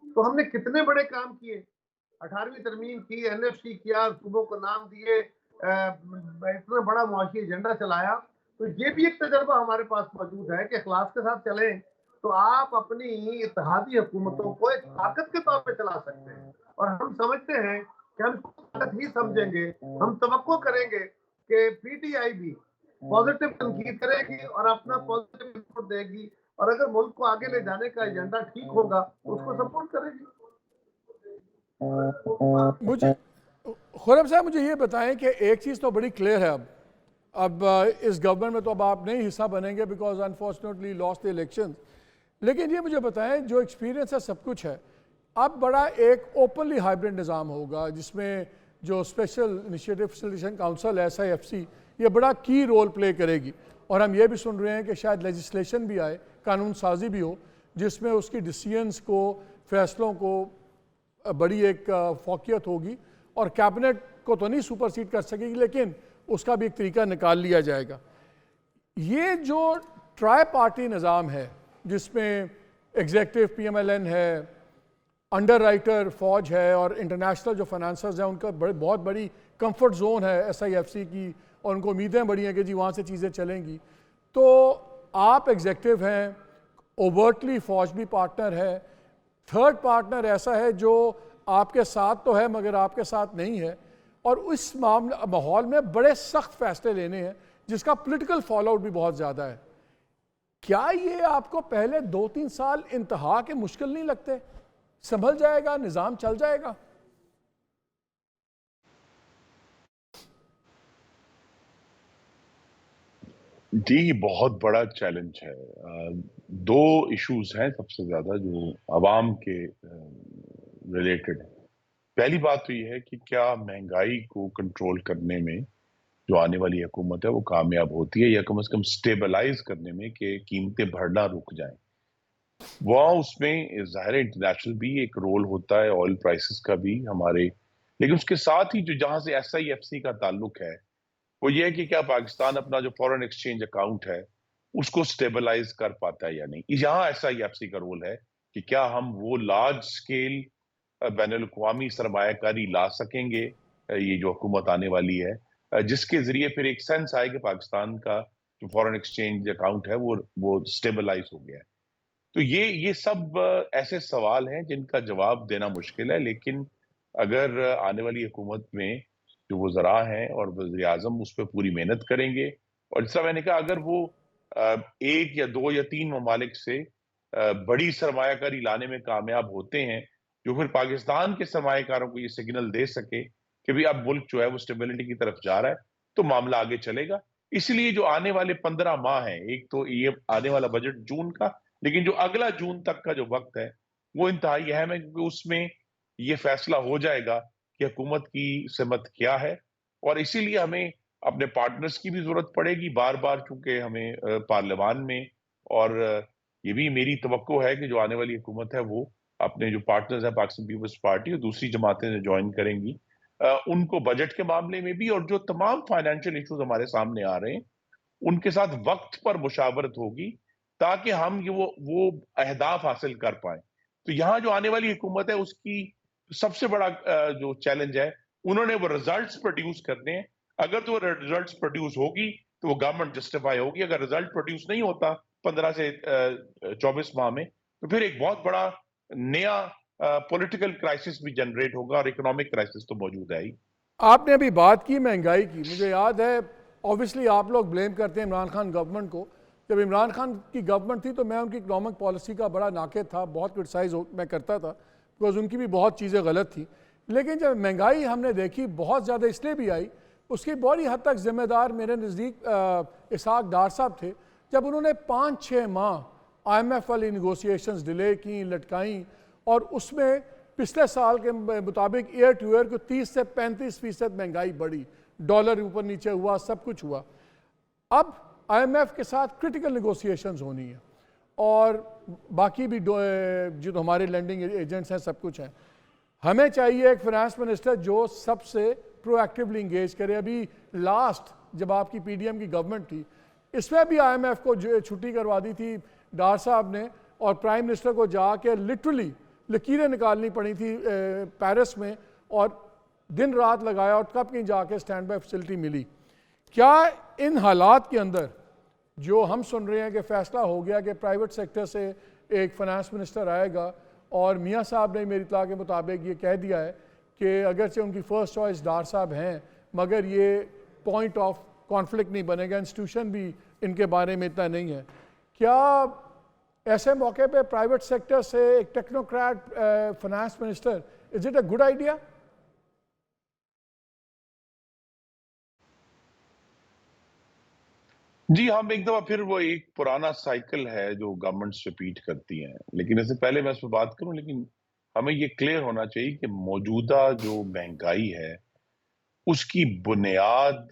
Speaker 2: तो हमने कितने बड़े काम किए। 18वीं तरमीम की, NFC किया, सूबों को नाम दिए, इतना बड़ा मुआशी एजेंडा चलाया। तो ये भी एक तजर्बा हमारे पास मौजूद है कि इखलास के साथ चलें तो आप अपनी इत्तेहादी हुकूमतों को एक ताकत के तौर पे चला सकते हैं। और हम समझते हैं कि हम इसको ताकत ही समझेंगे। हम तवक्को करेंगे कि PTI भी पॉजिटिव तनकीद करेगी और अपना पॉजिटिव इनपुट देगी और अगर मुल्क को आगे ले जाने का एजेंडा ठीक होगा तो उसको सपोर्ट करेगी।
Speaker 1: मुझे खुरम साहब मुझे ये बताएं कि एक चीज़ तो बड़ी क्लियर है अब इस गवर्नमेंट में तो अब आप नहीं हिस्सा बनेंगे because unfortunately lost the election, लेकिन ये मुझे बताएं जो एक्सपीरियंस है सब कुछ है, अब बड़ा एक ओपनली हाइब्रिड निज़ाम होगा जिसमें जो special initiative facilitation council SIFC ये बड़ा की रोल प्ले करेगी, और हम ये भी सुन रहे हैं कि शायद लेजिस्लेशन भी आए, कानून साजी भी हो जिसमें उसकी डिसीजंस को, फैसलों को बड़ी एक फोकियत होगी और कैबिनेट को तो नहीं सुपरसीड कर सकेगी लेकिन उसका भी एक तरीका निकाल लिया जाएगा। ये जो ट्राई पार्टी निज़ाम है जिसमें एग्जेक्टिव PMLN है, अंडर राइटर फौज है और इंटरनेशनल जो फाइनेंसर्स हैं उनका बहुत बड़ी कंफर्ट जोन है SIFC की और उनको उम्मीदें बड़ी हैं कि जी वहाँ से चीज़ें चलेंगी, तो आप एग्जेक्टिव हैं, ओवर्टली फौज भी पार्टनर है, थर्ड पार्टनर ऐसा है जो आपके साथ तो है मगर आपके साथ नहीं है, और उस माहौल में बड़े सख्त फैसले लेने हैं जिसका पॉलिटिकल फॉलोआउट भी बहुत ज़्यादा है। क्या ये आपको पहले 2-3 साल इंतहा के मुश्किल नहीं लगते? संभल जाएगा, निज़ाम चल जाएगा?
Speaker 3: जी, बहुत बड़ा चैलेंज है। दो इश्यूज हैं सबसे ज्यादा जो अवाम के रिलेटेड है। पहली बात तो ये है कि क्या महंगाई को कंट्रोल करने में जो आने वाली हुकूमत है वो कामयाब होती है या कम से कम स्टेबलाइज करने में कि कीमतें बढ़ना रुक जाएं। वहाँ उसमें ज़ाहिर इंटरनेशनल भी एक रोल होता है, ऑयल प्राइसेस का भी हमारे, लेकिन उसके साथ ही जो जहां से SIFC का ताल्लुक है वो ये है कि क्या पाकिस्तान अपना जो फॉरेन एक्सचेंज अकाउंट है उसको स्टेबलाइज कर पाता है या नहीं। यहाँ SIFC का रोल है कि क्या हम वो लार्ज स्केल बैनुल-अक़वामी सरमायाकारी ला सकेंगे, ये जो हुकूमत आने वाली है, जिसके जरिए फिर एक सेंस आए कि पाकिस्तान का जो फॉरेन एक्सचेंज अकाउंट है वो स्टेबलाइज हो गया है। तो ये सब ऐसे सवाल हैं जिनका जवाब देना मुश्किल है, लेकिन अगर आने वाली हुकूमत में जो वज़रा हैं और वज़ीर-ए-आज़म उस पे पूरी मेहनत करेंगे, और जिस तरह मैंने कहा अगर वो 1 या 2 या 3 ममालिक से बड़ी सरमायाकारी लाने में कामयाब होते हैं, जो फिर पाकिस्तान के सरमायाकारों को ये सिग्नल दे सके कि भई अब मुल्क जो है वो स्टेबिलिटी की तरफ जा रहा है, तो मामला आगे चलेगा। इसलिए जो आने वाले 15 माह हैं, एक तो ये आने वाला बजट जून का, लेकिन जो अगला जून तक का जो वक्त है वो इंतहाई अहम है क्योंकि उसमें ये फैसला हो जाएगा कि हुकूमत की सिमत क्या है, और इसीलिए हमें अपने पार्टनर्स की भी जरूरत पड़ेगी बार बार, चूंकि हमें पार्लियामान में, और ये भी मेरी तवक्को है कि जो आने वाली हुकूमत है वो अपने जो पार्टनर्स हैं पाकिस्तान पीपल्स पार्टी और दूसरी जमातें जो ज्वाइन करेंगी, उनको बजट के मामले में भी और जो तमाम फाइनेंशियल इश्यूज हमारे सामने आ रहे हैं उनके साथ वक्त पर मुशावरत होगी ताकि हम ये वो अहदाफ हासिल कर पाए। तो यहाँ जो आने वाली हुकूमत है उसकी सबसे बड़ा जो चैलेंज है, उन्होंने वो रिजल्ट्स प्रोड्यूस करने हैं। अगर तो रिजल्ट्स प्रोड्यूस होगी तो वो गवर्नमेंट जस्टिफाई होगी, अगर रिजल्ट प्रोड्यूस नहीं होता 15 से 24 माह में, तो फिर एक बहुत बड़ा नया पॉलिटिकल क्राइसिस भी जनरेट होगा और इकोनॉमिक क्राइसिस तो मौजूद है ही।
Speaker 1: आपने अभी बात की महंगाई की, मुझे याद है ऑब्वियसली आप लोग ब्लेम करते हैं इमरान खान गवर्नमेंट को। जब इमरान खान की गवर्नमेंट थी तो मैं उनकी इकोनॉमिक पॉलिसी का बड़ा नाक़िद था, बहुत क्रिटिसाइज मैं करता था बिकॉज उनकी भी बहुत चीज़ें गलत थी। लेकिन जब महंगाई हमने देखी बहुत ज़्यादा इसलिए भी आई, उसकी बड़ी हद तक जिम्मेदार मेरे नज़दीक इसहाक डार साहब थे, जब उन्होंने 5-6 माह IMF वाली निगोसिएशंस डिले की, लटकाई, और उसमें पिछले साल के मुताबिक ईयर टू ईयर को 30 से 35% महंगाई बढ़ी, डॉलर ऊपर नीचे हुआ, सब कुछ हुआ। अब IMF के साथ क्रिटिकल निगोसिएशंस होनी है और बाकी भी जो हमारे लैंडिंग एजेंट्स हैं सब कुछ हैं। हमें चाहिए एक फाइनेंस मिनिस्टर जो सबसे प्रोएक्टिवली इंगेज करे। अभी लास्ट जब आपकी PDM की गवर्नमेंट थी, इसमें भी IMF को छुट्टी करवा दी थी डार साहब ने, और प्राइम मिनिस्टर को जाके लिटरली लकीरें निकालनी पड़ी थी पेरिस में, और दिन रात लगाया और तब कहीं जाके स्टैंड बाय फैसिलिटी मिली। क्या इन हालात के अंदर जो हम सुन रहे हैं कि फैसला हो गया कि प्राइवेट सेक्टर से एक फाइनेंस मिनिस्टर आएगा, और मियाँ साहब ने मेरी इत्तला के मुताबिक ये कह दिया है कि अगरचे उनकी फ़र्स्ट चॉइस डार साहब हैं मगर ये पॉइंट ऑफ कॉन्फ्लिक्ट नहीं बनेगा, इंस्टीट्यूशन भी इनके बारे में इतना नहीं है, क्या ऐसे मौके पे प्राइवेट सेक्टर से एक technocrat finance minister, is it a good idea?
Speaker 3: जी, हम एक दफा फिर वो एक पुराना साइकिल है जो गवर्नमेंट्स रिपीट करती हैं। लेकिन इससे पहले मैं इस पर बात करूं, लेकिन हमें ये क्लियर होना चाहिए कि मौजूदा जो महंगाई है उसकी बुनियाद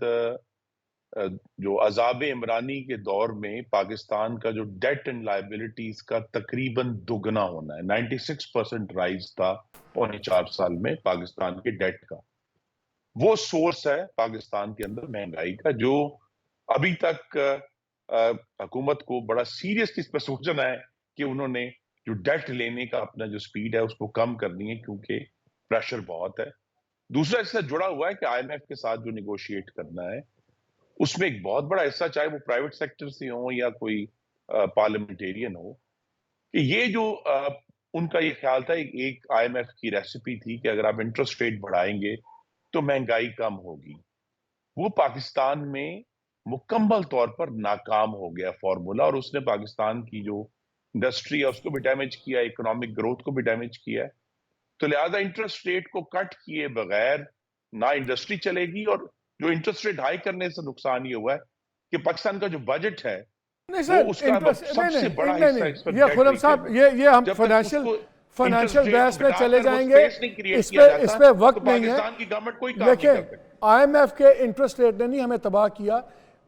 Speaker 3: जो अज़ाब इमरानी के दौर में पाकिस्तान का जो डेट एंड लायबिलिटीज का तकरीबन दुगना होना है। 96% राइज था पौने 4 साल में पाकिस्तान के डेट का। वो सोर्स है पाकिस्तान के अंदर महंगाई का, जो अभी तक हुकूमत को बड़ा सीरियसली इस पर सोचना है कि उन्होंने जो डेट लेने का अपना जो स्पीड है उसको कम करनी है, क्योंकि प्रेशर बहुत है। दूसरा इससे जुड़ा हुआ है कि आईएमएफ के साथ जो निगोशिएट करना है उसमें एक बहुत बड़ा हिस्सा, चाहे वो प्राइवेट सेक्टर से हो या कोई पार्लियामेंटेरियन हो, कि ये जो उनका ये ख्याल था, एक आईएमएफ की रेसिपी थी कि अगर आप इंटरेस्ट रेट बढ़ाएंगे तो महंगाई कम होगी। वो पाकिस्तान में मुकम्मल तौर पर नाकाम हो गया फॉर्मूला, और उसने पाकिस्तान की जो इंडस्ट्री है उसको भी डैमेज किया, इकोनॉमिक ग्रोथ को भी डैमेज किया है। तो लिहाजा इंटरेस्ट रेट को कट किए बगैर ना इंडस्ट्री चलेगी, और जो इंटरेस्ट रेट हाई करने से नुकसान ये हुआ है कि पाकिस्तान का जो बजट है
Speaker 1: नहीं
Speaker 3: वो
Speaker 1: सर,
Speaker 3: उसका
Speaker 1: इंटरेस्ट
Speaker 3: सबसे बड़ा
Speaker 1: नहीं
Speaker 3: हिस्सा इस पर
Speaker 1: ये
Speaker 3: डेट
Speaker 1: खुरम साहब, ये हम
Speaker 3: जब तक
Speaker 1: फाइनेंशियल
Speaker 3: उसको
Speaker 1: फाइनेंशियल
Speaker 3: इंटरेस्ट
Speaker 1: बहस
Speaker 3: रेट
Speaker 1: में चले
Speaker 3: घटाकर वो
Speaker 1: जाएंगे।
Speaker 3: स्पेस नहीं क्रिएट
Speaker 1: इस
Speaker 3: किया
Speaker 1: पे
Speaker 3: जाता
Speaker 1: वक्त
Speaker 3: तो
Speaker 1: नहीं है।
Speaker 3: पाकिस्तान की गवर्नमेंट कोई काम नहीं
Speaker 1: देखिए,
Speaker 3: कर सकती।
Speaker 1: आईएमएफ के इंटरेस्ट रेट ने नहीं हमें तबाह किया।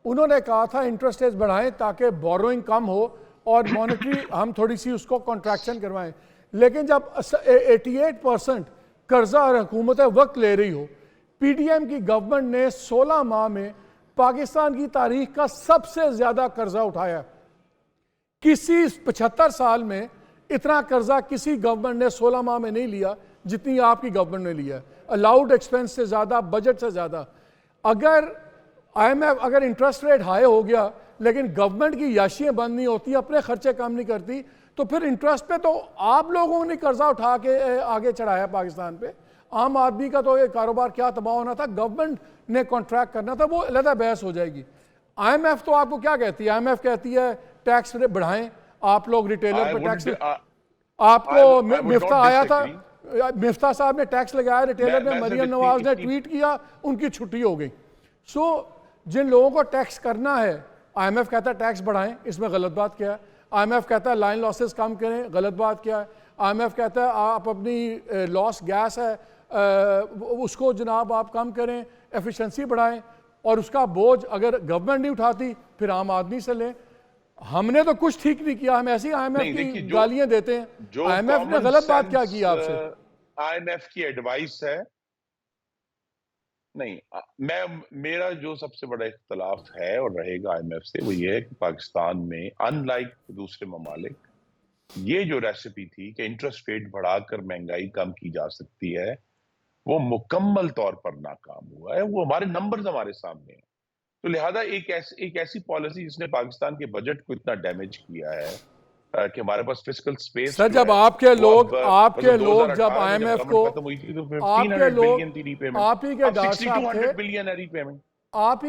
Speaker 1: उन्होंने कहा था इंटरेस्ट रेट बढ़ाएं ताकि बोरोइंग कम हो और मॉनेटरी हम थोड़ी सी उसको कॉन्ट्रैक्शन करवाएं। लेकिन जब 88% कर्जा और हुकूमतें वक्त ले रही हो, पीडीएम की गवर्नमेंट ने 16 माह में पाकिस्तान की तारीख का सबसे ज्यादा कर्जा उठाया। किसी 75 साल में इतना कर्जा किसी गवर्नमेंट ने 16 माह में नहीं लिया जितनी आपकी गवर्नमेंट ने लिया। अलाउड एक्सपेंस से ज्यादा, बजट से ज्यादा। अगर आईएमएफ अगर इंटरेस्ट रेट हाई हो गया लेकिन गवर्नमेंट की याशियां बंद नहीं होती, अपने खर्चे कम नहीं करती, तो फिर इंटरेस्ट पे तो आप लोगों ने कर्जा उठा के आगे चढ़ाया पाकिस्तान पे। आम आदमी का तो ये कारोबार क्या तबाह होना था, गवर्नमेंट ने कॉन्ट्रैक्ट करना था, वो अलग बहस हो जाएगी। आईएमएफ तो आपको क्या कहती है? आईएमएफ कहती है टैक्स बढ़ाएं, आप लोग रिटेलर पे टैक्स। आपको मिफ्ता आया था, मिफ्ता साहब ने टैक्स लगाया रिटेलर में, मरियम नवाज ने ट्वीट किया, उनकी छुट्टी हो गई। सो जिन लोगों को टैक्स करना है, आईएमएफ कहता है टैक्स बढ़ाएं, इसमें गलत बात क्या है? आईएमएफ कहता है लाइन लॉसेस कम करें, गलत बात क्या है? आईएमएफ कहता है आप अपनी लॉस गैस है उसको जनाब आप कम करें, एफिशिएंसी बढ़ाएं, और उसका बोझ अगर गवर्नमेंट नहीं उठाती फिर आम आदमी से लें। हमने तो कुछ ठीक नहीं किया, हम ऐसी आईएमएफ की गालियां देते हैं। आईएमएफ ने गलत बात क्या की आपसे?
Speaker 3: आईएमएफ की एडवाइस है नहीं। मेरा जो सबसे बड़ा इख्तलाफ है और रहेगा आईएमएफ से वो ये है कि पाकिस्तान में अनलाइक दूसरे ममालिक, ये जो रेसिपी थी कि इंटरेस्ट रेट बढ़ाकर महंगाई कम की जा सकती है, वो मुकम्मल तौर पर नाकाम हुआ है। वो हमारे नंबर्स हमारे सामने हैं। तो लिहाजा एक ऐसी पॉलिसी जिसने पाकिस्तान के बजट को इतना डैमेज किया है कि हमारे पास फिस्कल स्पेस।
Speaker 1: सर, जब आपके लोग जब आईएमएफ को
Speaker 3: खत्म हुई थी तो
Speaker 1: आपके लोग आप ही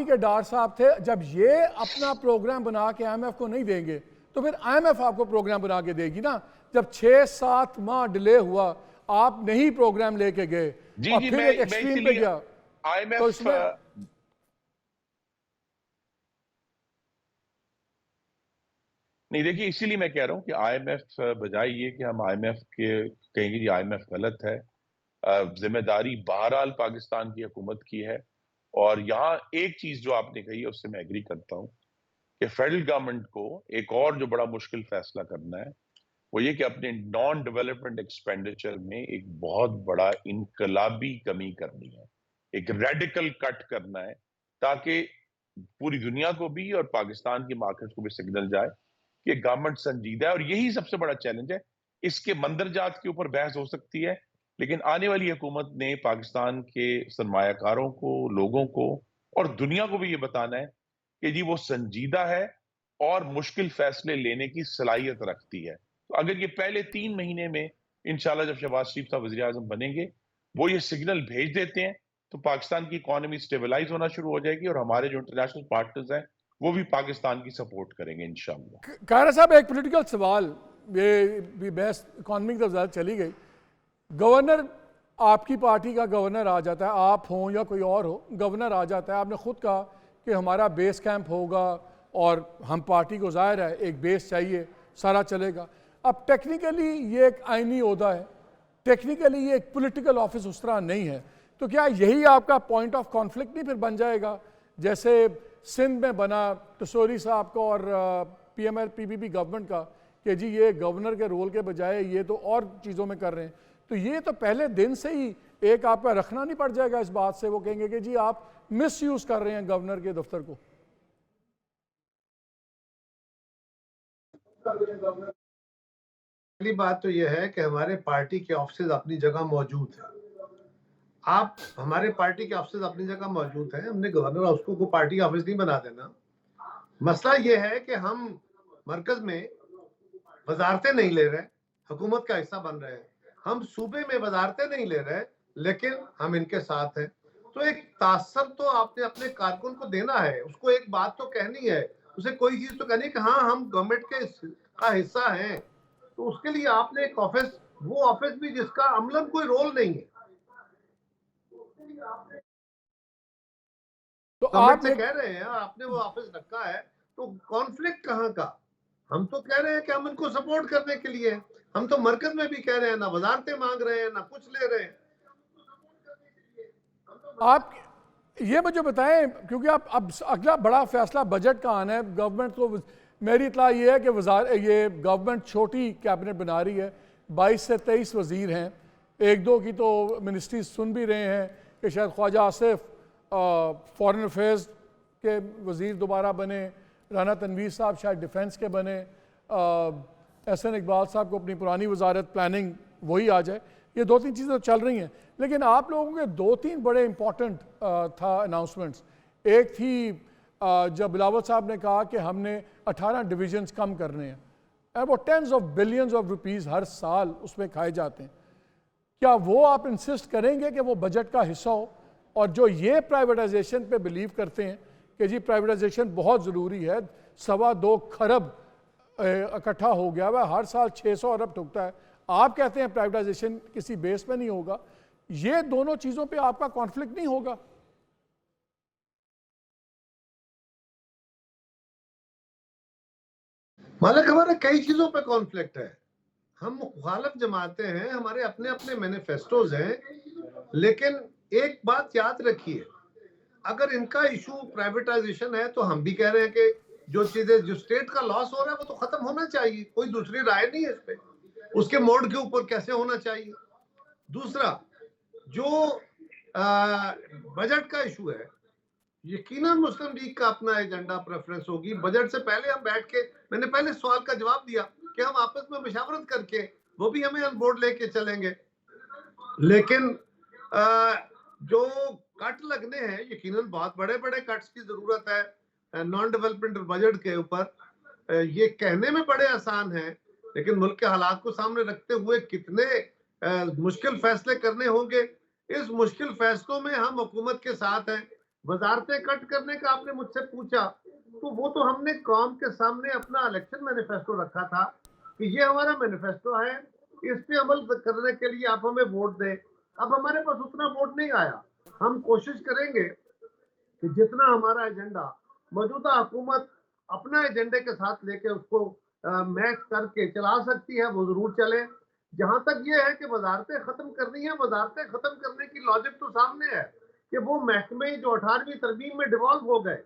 Speaker 1: के डॉक्टर साहब थे, जब ये अपना प्रोग्राम बना के आईएमएफ को नहीं देंगे तो फिर आईएमएफ आपको प्रोग्राम बना के देगी ना। जब 6-7 माह डिले हुआ, आप नहीं प्रोग्राम लेके गए और फिर एक एक्सट्रीम पे गया, तो इसमें
Speaker 3: नहीं। देखिए, इसीलिए मैं कह रहा हूं कि आईएमएफ बजाय ये कि हम आईएमएफ के कहेंगे जी आईएमएफ गलत है, जिम्मेदारी बहरहाल पाकिस्तान की हुकूमत की है। और यहाँ एक चीज जो आपने कही है उससे मैं एग्री करता हूं कि फेडरल गवर्नमेंट को एक और जो बड़ा मुश्किल फैसला करना है वो ये कि अपने नॉन डेवलपमेंट एक्सपेंडिचर में एक बहुत बड़ा इनकलाबी कमी करनी है, एक रेडिकल कट करना है, ताकि पूरी दुनिया को भी और पाकिस्तान की मार्केट को भी सिग्नल जाए कि गवर्नमेंट संजीदा है। और यही सबसे बड़ा चैलेंज है। इसके मंदरजात के ऊपर बहस हो सकती है, लेकिन आने वाली हुकूमत ने पाकिस्तान के सरमायाकारों को, लोगों को और दुनिया को भी ये बताना है कि जी वो संजीदा है और मुश्किल फैसले लेने की सलाहियत रखती है। तो अगर ये पहले 3 महीने में इंशाल्लाह जब शहबाज शरीफ साहब वज़ीर आज़म बनेंगे वो ये सिग्नल भेज देते हैं तो पाकिस्तान की इकोनॉमी स्टेबलाइज होना शुरू हो जाएगी और हमारे जो इंटरनेशनल पार्टनर्स हैं वो भी पाकिस्तान की सपोर्ट करेंगे इंशाअल्लाह।
Speaker 1: कायरा साहब, एक पॉलिटिकल सवाल, ये भी बहस इकॉनमी की तरफ चली गई। गवर्नर, आपकी पार्टी का गवर्नर आ जाता है, आप हों या कोई और हो, गवर्नर आ जाता है, आपने खुद कहा कि हमारा बेस कैंप होगा और हम पार्टी को ज़ाहिर है एक बेस चाहिए, सारा चलेगा। अब टेक्निकली ये एक आइनी ओहदा है, टेक्निकली ये एक पॉलिटिकल ऑफिस उस तरह नहीं है, तो क्या यही आपका पॉइंट ऑफ कॉन्फ्लिक्ट नहीं फिर बन जाएगा, जैसे सिंध में बना टसोरी साहब का और PML PPP गवर्नमेंट का, कि जी ये गवर्नर के रोल के बजाय ये तो और चीज़ों में कर रहे हैं। तो ये तो पहले दिन से ही एक आपका रखना नहीं पड़ जाएगा इस बात से, वो कहेंगे कि जी आप मिस यूज़ कर रहे हैं गवर्नर के दफ्तर को।
Speaker 2: पहली बात तो यह है कि हमारे पार्टी के ऑफिस अपनी जगह मौजूद है। आप हमारे पार्टी के ऑफिस अपनी जगह मौजूद है, हमने गवर्नर हाउस को पार्टी ऑफिस नहीं बना देना। मसला यह है कि हम मरकज में वजारतें नहीं ले रहे, हुकूमत का हिस्सा बन रहे हैं। हम सूबे में वजारतें नहीं ले रहे, लेकिन हम इनके साथ हैं। तो एक तासर तो आपने अपने कारकुन को देना है, उसको एक बात तो कहनी है, उसे कोई चीज तो कहनी है कि हाँ हम गवर्नमेंट के का हिस्सा हैं। तो उसके लिए आपने एक ऑफिस, वो ऑफिस भी जिसका अमलन कोई रोल नहीं है,
Speaker 1: तो
Speaker 2: गवर्नमेंट
Speaker 1: आप
Speaker 2: से कह रहे हैं और आपने वो ऑफिस रखा है, तो कॉन्फ्लिक्ट कहाँ का? हम तो कह रहे हैं कि हम इनको सपोर्ट करने के लिए, हम तो मरकज में भी कह रहे हैं, ना वजारतें मांग रहे हैं ना कुछ ले रहे हैं।
Speaker 1: आप ये मुझे बताएं, क्योंकि आप अब अगला बड़ा फैसला बजट का आना है गवर्नमेंट को। मेरी इतला ये है कि ये गवर्नमेंट छोटी कैबिनेट बना रही है, 22 से 23 वजीर हैं, एक दो की तो मिनिस्ट्री सुन भी रहे हैं कि शायद ख्वाजा आसिफ फॉरेन अफेयर्स के वजीर दोबारा बने, राना तनवीर साहब शायद डिफेंस के बने, एहसन इकबाल साहब को अपनी पुरानी वजारत प्लानिंग वही आ जाए। ये दो तीन चीज़ें तो चल रही हैं, लेकिन आप लोगों के दो तीन बड़े इंपॉर्टेंट था अनाउंसमेंट्स। एक थी जब बिलावल साहब ने कहा कि हमने 18 डिविजन्स कम करने हैं, वो tens of billions of rupees हर साल उसमें खाए जाते हैं। क्या वो आप इंसिस्ट करेंगे कि वो बजट का हिस्सा हो? और जो ये प्राइवेटाइजेशन पे बिलीव करते हैं कि जी प्राइवेटाइजेशन बहुत ज़रूरी है, 2.25 खरब इकट्ठा हो गया वह हर साल 600 अरब ठुकता है, आप कहते हैं प्राइवेटाइजेशन किसी बेस पे नहीं होगा, ये दोनों चीज़ों पे आपका कॉन्फ्लिक्ट नहीं होगा?
Speaker 2: मालिक, हमारे कई चीजों पे कॉन्फ्लिक्ट है, हम मुखालिफ जमाते हैं, हमारे अपने अपने मैनिफेस्टोज हैं, लेकिन एक बात याद रखिए, अगर इनका इशू प्राइवेटाइजेशन है तो हम भी कह रहे हैं कि जो चीजें, जो स्टेट का लॉस हो रहा है वो तो खत्म होना चाहिए, कोई दूसरी राय नहीं है इस पे, उसके मोड के ऊपर कैसे होना चाहिए। दूसरा, जो बजट का इशू है, यकीनन मुस्लिम लीग का अपना एजेंडा प्रेफरेंस होगी। बजट से पहले हम बैठ के, मैंने पहले सवाल का जवाब दिया कि हम आपस में मशावरत करके वो भी हमें ऑन बोर्ड लेके चलेंगे, लेकिन जो कट लगने हैं, यकीनन बहुत बड़े बड़े कट्स की जरूरत है नॉन डेवलपमेंट बजट के ऊपर। ये कहने में बड़े आसान हैं, लेकिन मुल्क के हालात को सामने रखते हुए कितने मुश्किल फैसले करने होंगे। इस मुश्किल फैसलों में हम हुकूमत के साथ हैं। वजारतें कट करने का आपने मुझसे पूछा, तो वो तो हमने कौम के सामने अपना इलेक्शन मैनिफेस्टो रखा था कि ये हमारा मैनिफेस्टो है, इस पे अमल करने के लिए आप हमें वोट दें। अब हमारे पास उतना वोट नहीं आया, हम कोशिश करेंगे कि जितना हमारा एजेंडा मौजूदा हुकूमत अपना एजेंडे के साथ लेके उसको मैच करके चला सकती है वो जरूर चले। जहां तक ये है कि वजारतें खत्म करनी है, वजारतें खत्म करने की लॉजिक तो सामने है कि वो महकमे जो 18वीं तरमीम में डिवॉल्व हो गए,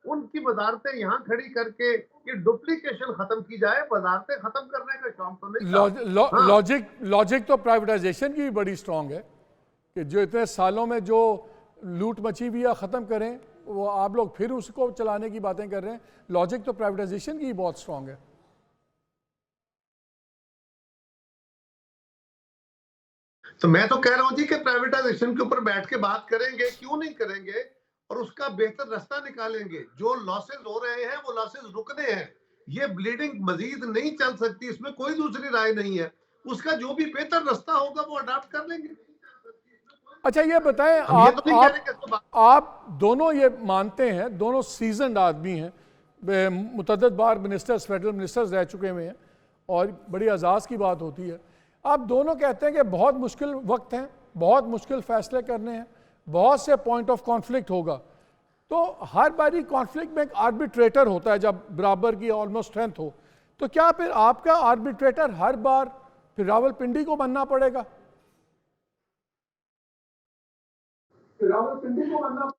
Speaker 2: उनकी वजारतें यहाँ खड़ी करके ये डुप्लीकेशन खत्म की जाए। वजारतें खत्म करने का शौक तो नहीं।
Speaker 1: लॉजिक तो प्राइवेटाइजेशन की भी बड़ी स्ट्रांग है कि जो इतने सालों में जो लूट मची हुई है ख़त्म करें, वो आप लोग फिर उसको चलाने की बातें कर रहे हैं। लॉजिक तो प्राइवेटाइजेशन की बहुत स्ट्रांग है।
Speaker 2: तो मैं तो कह रहा हूँ जी कि प्राइवेटाइजेशन के ऊपर बैठ के बात करेंगे, क्यों नहीं करेंगे, और उसका बेहतर रास्ता निकालेंगे। जो लॉसेस हो रहे हैं वो लॉसेस रुकने हैं, ये ब्लीडिंग मजीद नहीं चल सकती, इसमें कोई दूसरी राय नहीं है। उसका जो भी बेहतर रास्ता होगा वो अडॉप्ट कर लेंगे।
Speaker 1: अच्छा ये बताएं, आप दोनों ये मानते हैं, दोनों सीजन्ड आदमी हैं मुतअद्दिद बार मिनिस्टर्स, फेडरल मिनिस्टर्स रह चुके हुए हैं और बड़ी एजाज़ की बात होती है। आप दोनों कहते हैं कि बहुत मुश्किल वक्त हैं, बहुत मुश्किल फ़ैसले करने हैं, बहुत से पॉइंट ऑफ कॉन्फ्लिक्ट होगा, तो हर बारी कॉन्फ्लिक्ट में एक आर्बिट्रेटर होता है जब बराबर की ऑलमोस्ट स्ट्रेंथ हो, तो क्या फिर आपका आर्बिट्रेटर हर बार फिर रावलपिंडी को बनना पड़ेगा? रावलपिंडी को बनना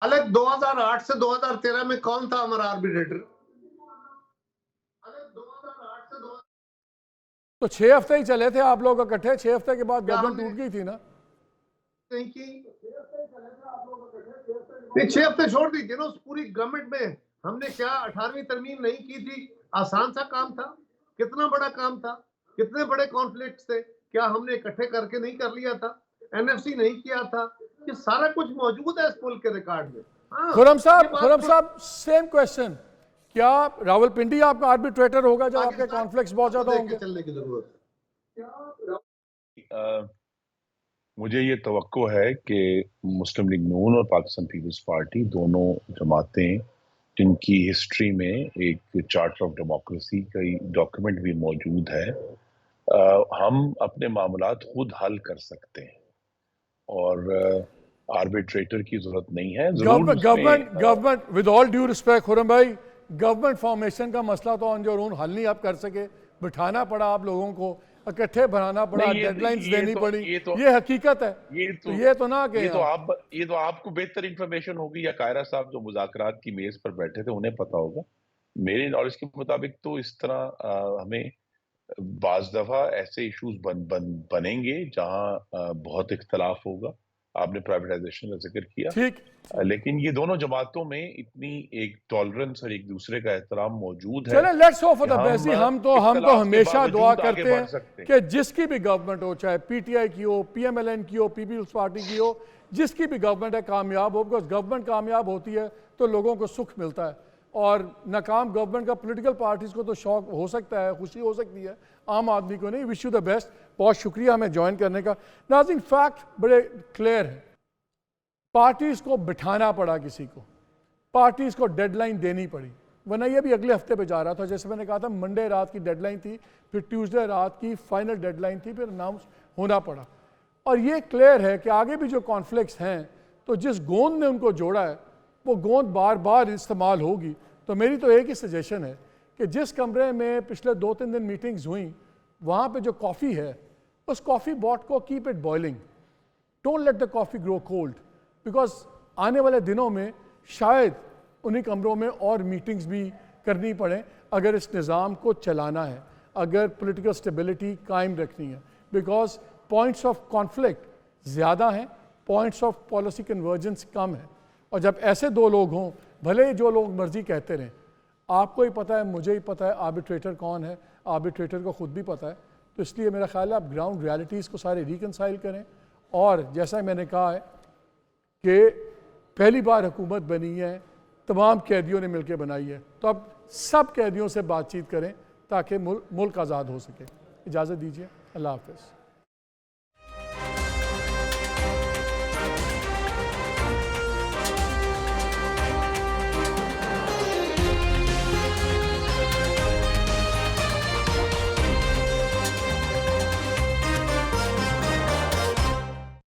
Speaker 2: अलग 2008 से 2013 में कौन था हमारा आर्बिट्रेटर?
Speaker 1: तो 6 हफ्ते ही चले थे आप लोग इकट्ठे, 6 हफ्ते के बाद गवर्नमेंट टूट गई थी ना?
Speaker 2: नहीं की 6 हफ्ते छोड़ दीजिए ना, उस पूरी गवर्नमेंट में हमने क्या 18वीं तरमीम नहीं की थी? आसान सा काम था? कितना बड़ा काम था? कितने बड़े कॉन्फ्लिक्ट थे? क्या हमने इकट्ठे करके नहीं कर लिया था? एनएफसी नहीं किया था? ये सारा कुछ मौजूद है इस मुल्क के रिकॉर्ड में।
Speaker 1: खुरम साहब सेम क्वेश्चन, क्या रावलपिंडी आपका आर्बिट्रेटर होगा जब आपके कॉन्फ्लिक्ट्स बहुत ज्यादा होंगे?
Speaker 2: चलने की जरूरत
Speaker 3: मुझे ये तवक्को है कि मुस्लिम लीग नून और पाकिस्तान पीपल्स पार्टी दोनों जमातें जिनकी हिस्ट्री में एक चार्टर ऑफ डेमोक्रेसी का डॉक्यूमेंट भी मौजूद है, हम अपने मामलात खुद हल कर सकते हैं और आर्बिट्रेटर की जरूरत नहीं है।
Speaker 1: Government with all due respect Khurram भाई, गवर्नमेंट फॉर्मेशन का मसला तो ऑन योर ओन हल नहीं आप कर सके, बिठाना पड़ा आप लोगों को, इकट्ठे बनाना पड़ा, डेडलाइंस देनी पड़ी, ये हकीकत है। ये तो ना कि
Speaker 3: ये तो आपको बेहतर इंफॉर्मेशन होगी, या कायरा साहब जो मुज़ाकरात की मेज पर बैठे थे उन्हें पता होगा। मेरी नॉलेज के मुताबिक तो इस तरह हमें बाज दफा ऐसे इश्यूज बनेंगे जहां बहुत इख्तलाफ होगा। आपने प्राइवेटाइजेशन का जिक्र किया,
Speaker 1: ठीक,
Speaker 3: लेकिन ये दोनों जमातों में इतनी एक टॉलरेंस और एक दूसरे का एहतराम मौजूद है।
Speaker 1: चले let's hope for the best. हम तो हमेशा दुआ करते हैं कि जिसकी भी गवर्नमेंट हो, चाहे पीटीआई की हो, पीएमएलएन की हो, पीपल्स पार्टी की हो, जिसकी भी गवर्नमेंट है कामयाब हो, बिकॉज गवर्नमेंट कामयाब होती है तो लोगों को सुख मिलता है, और नाकाम गवर्नमेंट का पॉलिटिकल पार्टीज को तो शौक हो सकता है, खुशी हो सकती है, आम आदमी को नहीं। विश यू द बेस्ट, बहुत शुक्रिया हमें ज्वाइन करने का। नाज़रीन, फैक्ट बड़े क्लियर है, पार्टीज को बिठाना पड़ा, किसी को पार्टीज को डेडलाइन देनी पड़ी, वरना ये भी अगले हफ्ते पे जा रहा था। जैसे मैंने कहा था, मंडे रात की डेडलाइन थी, फिर ट्यूसडे रात की फाइनल डेडलाइन थी, फिर अनाउंस होना पड़ा। और ये क्लियर है कि आगे भी जो कॉन्फ्लिक्ट्स हैं, तो जिस गोंद ने उनको जोड़ा है वो गोंद बार बार इस्तेमाल होगी। तो मेरी तो एक ही सजेशन है कि जिस कमरे में पिछले 2-3 दिन मीटिंग्स हुई, वहाँ पे जो कॉफ़ी है, उस कॉफ़ी बॉट को keep it boiling, don't let the coffee grow cold, because आने वाले दिनों में शायद उन्हीं कमरों में और मीटिंग्स भी करनी पड़े अगर इस निज़ाम को चलाना है, अगर पॉलिटिकल स्टेबिलिटी कायम रखनी है। बिकॉज पॉइंट्स ऑफ कॉन्फ्लिक्ट ज़्यादा हैं, पॉइंट्स ऑफ पॉलिसी कन्वर्जेंस कम है, और जब ऐसे दो लोग हों, भले ही जो लोग मर्जी कहते रहें, आपको ही पता है, मुझे ही पता है आर्बिट्रेटर कौन है, आर्बिट्रेटर को खुद भी पता है। तो इसलिए मेरा ख्याल है आप ग्राउंड रियलिटीज़ को सारे रिकनसाइल करें, और जैसा मैंने कहा है कि पहली बार हुकूमत बनी है, तमाम कैदियों ने मिलकर बनाई है, तो अब सब कैदियों से बातचीत करें ताकि मुल्क आज़ाद हो सके। इजाज़त दीजिए, अल्लाह हाफ़िज़।